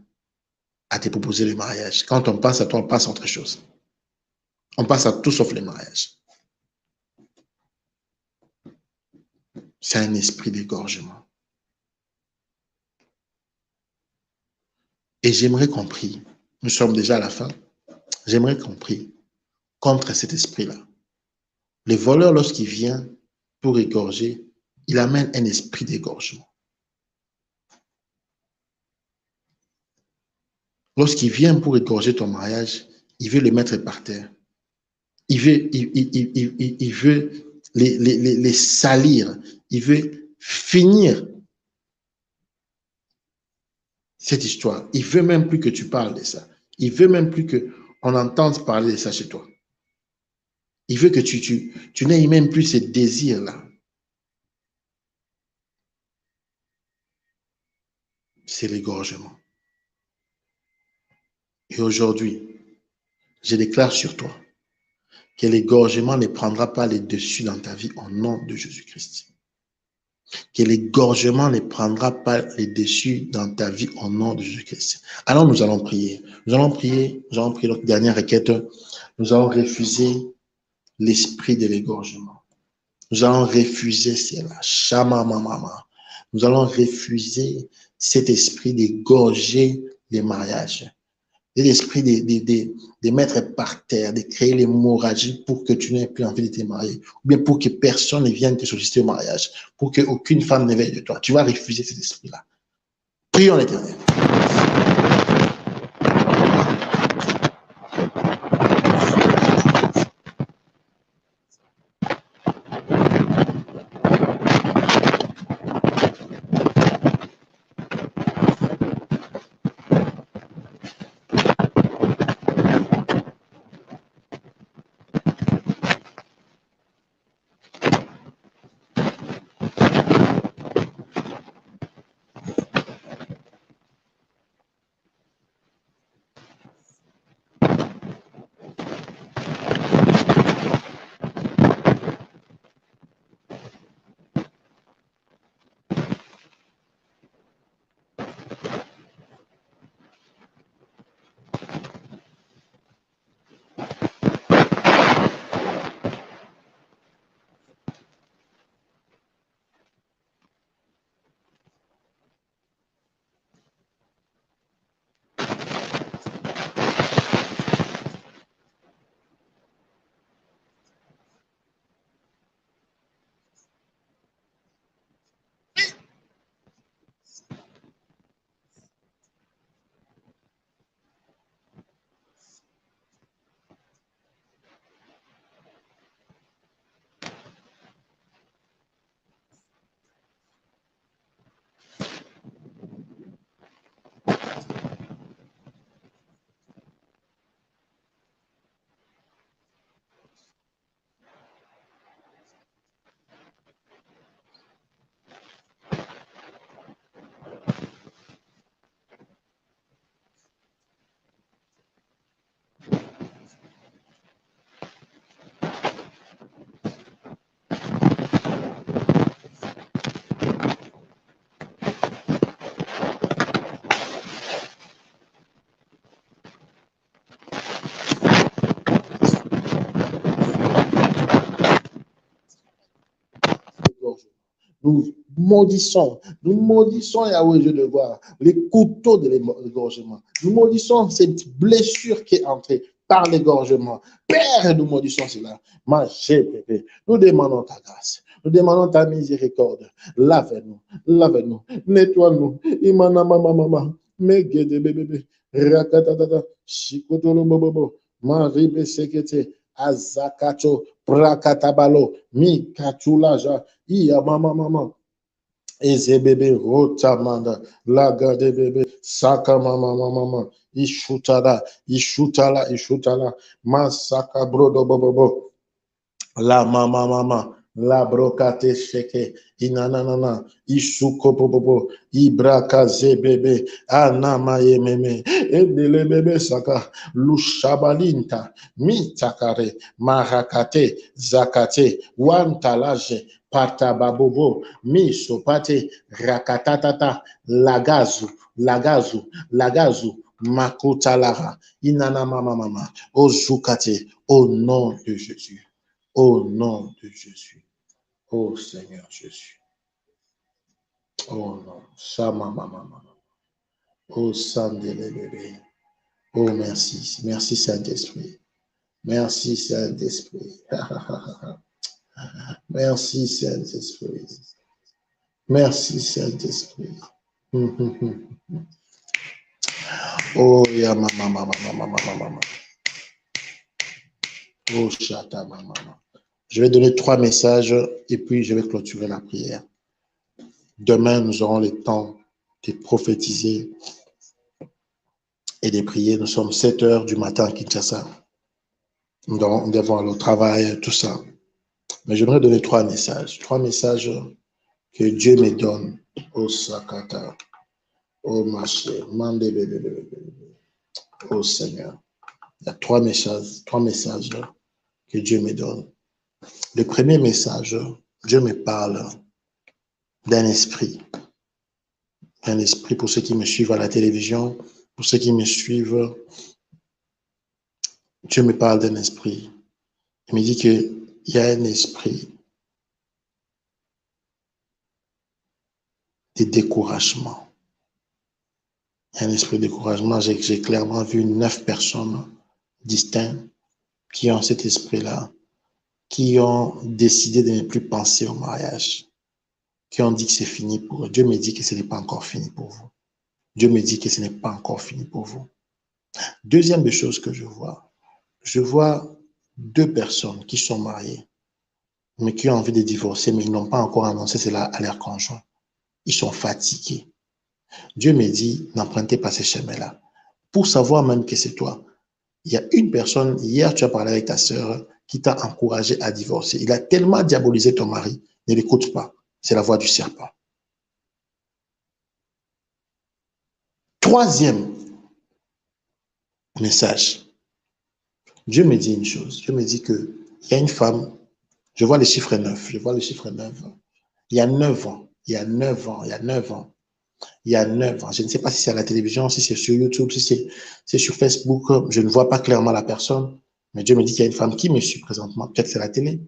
à te proposer le mariage. Quand on passe à toi, on passe à autre chose. On passe à tout sauf le mariage. C'est un esprit d'égorgement. Et j'aimerais qu'on prie. Nous sommes déjà à la fin. J'aimerais qu'on prie contre cet esprit-là. Le voleur, lorsqu'il vient pour égorger, il amène un esprit d'égorgement. Lorsqu'il vient pour égorger ton mariage, il veut le mettre par terre. Il veut les salir. Il veut finir cette histoire. Il veut même plus que tu parles de ça. Il veut même plus qu'on entende parler de ça chez toi. Il veut que tu n'aies même plus ce désir-là. C'est l'égorgement. Et aujourd'hui, je déclare sur toi que l'égorgement ne prendra pas le dessus dans ta vie au nom de Jésus-Christ. Que l'égorgement ne prendra pas le dessus dans ta vie au nom de Jésus-Christ. Alors nous allons prier. Nous allons prier notre dernière requête. Nous allons refuser l'esprit de l'égorgement. Nous allons refuser cela. Shama mama. Nous allons refuser cet esprit d'égorger les mariages. L'esprit de mettre par terre, de créer l'hémorragie pour que tu n'aies plus envie de te marier, ou bien pour que personne ne vienne te solliciter au mariage, pour qu'aucune femme ne veille de toi. Tu vas refuser cet esprit-là. Prions l'Éternel. nous maudissons, Yahweh, Dieu de gloire, les couteaux de l'égorgement. Nous maudissons cette blessure qui est entrée par l'égorgement. Père, nous maudissons cela. Bébé. Nous demandons ta grâce. Nous demandons ta miséricorde. Lave-nous, nettoie-nous. Imana mama mama. Megede bébé. Rakatata. Shikotolo bobobo. Maribe sekete. Azakato. Prakatabalo. Mikatulaja. Iya mama mama. Eze bébé. Rotamanda. Lagade bébé. Saka mama mama. Ishutala. Masaka brodo bobobo. La mama, la brocate sheke, inanana, isuko bobobo, ibrakaze bebe, anama yememe, edele bebe saka, lushabalinta, mitakare, marakate, zakate, wantalaje, patababobo, misopate, rakatatata, lagazu, makutalara, inanama mama, ozukate, au nom de Jésus. Au nom de Jésus. Oh Seigneur Jésus. Oh non. Shama mama. Oh Sandele bébé. Oh merci. Merci Saint-Esprit. Merci Saint-Esprit. Merci Saint-Esprit. Merci Saint-Esprit. Oh ya mama. Oh chata mama. Je vais donner 3 messages et puis je vais clôturer la prière. Demain, nous aurons le temps de prophétiser et de prier. Nous sommes 7 heures du matin à Kinshasa. Nous devons aller au travail, tout ça. Mais j'aimerais donner 3 messages. 3 messages que Dieu me donne. Oh Sakata. Oh Maché. Mande bébé. Oh Seigneur. Il y a 3 messages que Dieu me donne. Le premier message, Dieu me parle d'un esprit. Un esprit pour ceux qui me suivent à la télévision, pour ceux qui me suivent. Dieu me parle d'un esprit. Il me dit qu'il y a un esprit de découragement. Il y a un esprit de découragement. J'ai clairement vu 9 personnes distinctes qui ont cet esprit-là, qui ont décidé de ne plus penser au mariage, qui ont dit que c'est fini pour eux. Dieu me dit que ce n'est pas encore fini pour vous. Dieu me dit que ce n'est pas encore fini pour vous. Deuxième des choses que je vois 2 personnes qui sont mariées, mais qui ont envie de divorcer, mais ils n'ont pas encore annoncé cela à leur conjoint. Ils sont fatigués. Dieu me dit, n'empruntez pas ces chemins-là. Pour savoir même que c'est toi. Il y a une personne, hier tu as parlé avec ta sœur, qui t'a encouragé à divorcer. Il a tellement diabolisé ton mari, ne l'écoute pas. C'est la voix du serpent. Troisième message. Dieu me dit une chose. Dieu me dit qu'il y a une femme, je vois le chiffre 9. Il y a 9 ans. Je ne sais pas si c'est à la télévision, si c'est sur YouTube, si c'est sur Facebook. Je ne vois pas clairement la personne. Mais Dieu me dit qu'il y a une femme qui me suit présentement. Peut-être c'est la télé.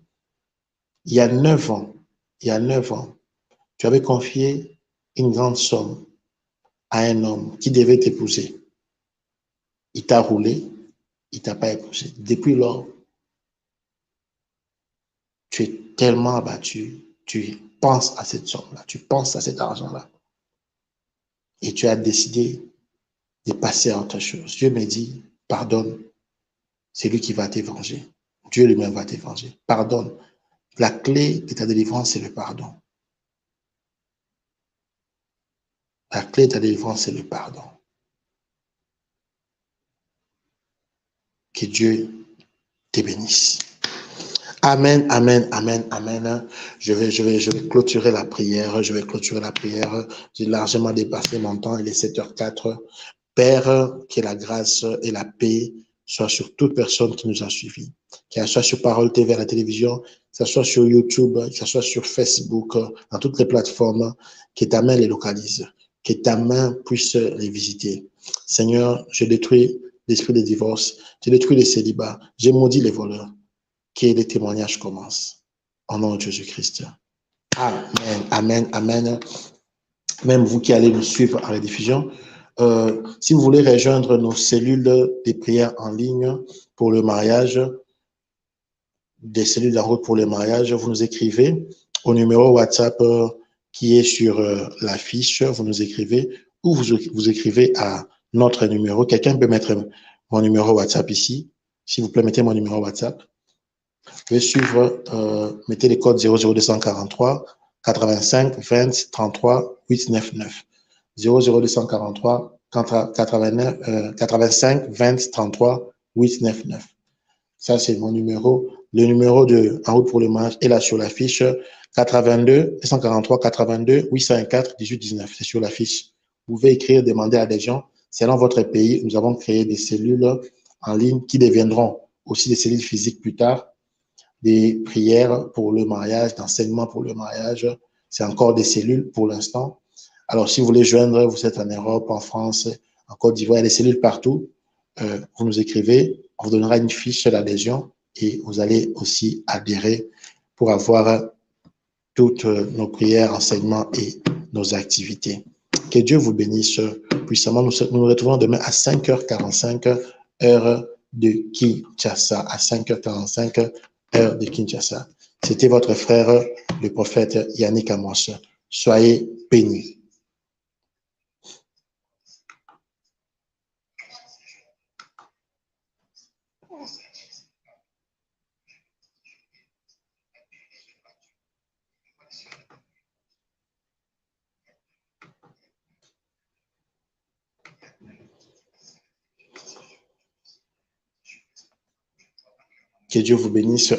Il y a 9 ans, tu avais confié une grande somme à un homme qui devait t'épouser. Il t'a roulé, il ne t'a pas épousé. Depuis lors, tu es tellement abattu, tu penses à cette somme-là, tu penses à cet argent-là. Et tu as décidé de passer à autre chose. Dieu me dit, pardonne, c'est lui qui va te venger. Dieu lui-même va te venger. Pardonne. La clé de ta délivrance, c'est le pardon. La clé de ta délivrance, c'est le pardon. Que Dieu te bénisse. Amen. Je vais clôturer la prière. J'ai largement dépassé mon temps. Il est 7h04. Père, que la grâce et la paix soient sur toute personne qui nous a suivis. Qu'elle soit sur Parole TV à la télévision, que ce soit sur YouTube, que ce soit sur Facebook, dans toutes les plateformes, que ta main les localise, que ta main puisse les visiter. Seigneur, je détruis l'esprit de divorce, je détruis les célibats, j'ai maudit les voleurs. Que les témoignages commencent. Au nom de Jésus-Christ. Amen, amen, amen. Même vous qui allez nous suivre en rediffusion, si vous voulez rejoindre nos cellules des prières en ligne pour le mariage, des cellules en route pour le mariage, vous nous écrivez au numéro WhatsApp qui est sur l'affiche, vous nous écrivez ou vous écrivez à notre numéro. Quelqu'un peut mettre mon numéro WhatsApp ici. S'il vous plaît, mettez mon numéro WhatsApp. Vous pouvez suivre, mettez les codes 00243 85 20 33 899. 00243 85 20 33 899. Ça, c'est mon numéro. Le numéro de En route pour le mariage est là sur l'affiche 82 243 82 854 18 19. C'est sur l'affiche. Vous pouvez écrire, demander à des gens. Selon votre pays, nous avons créé des cellules en ligne qui deviendront aussi des cellules physiques plus tard, des prières pour le mariage, d'enseignement pour le mariage. C'est encore des cellules pour l'instant. Alors, si vous voulez joindre, vous êtes en Europe, en France, en Côte d'Ivoire, il y a des cellules partout. Vous nous écrivez, on vous donnera une fiche d'adhésion et vous allez aussi adhérer pour avoir toutes nos prières, enseignements et nos activités. Que Dieu vous bénisse puissamment. Nous nous retrouvons demain à 5h45, heure de Kinshasa. À 5h45, heure de Kinshasa. C'était votre frère, le prophète Yannick Amos. Soyez bénis. Que Dieu vous bénisse.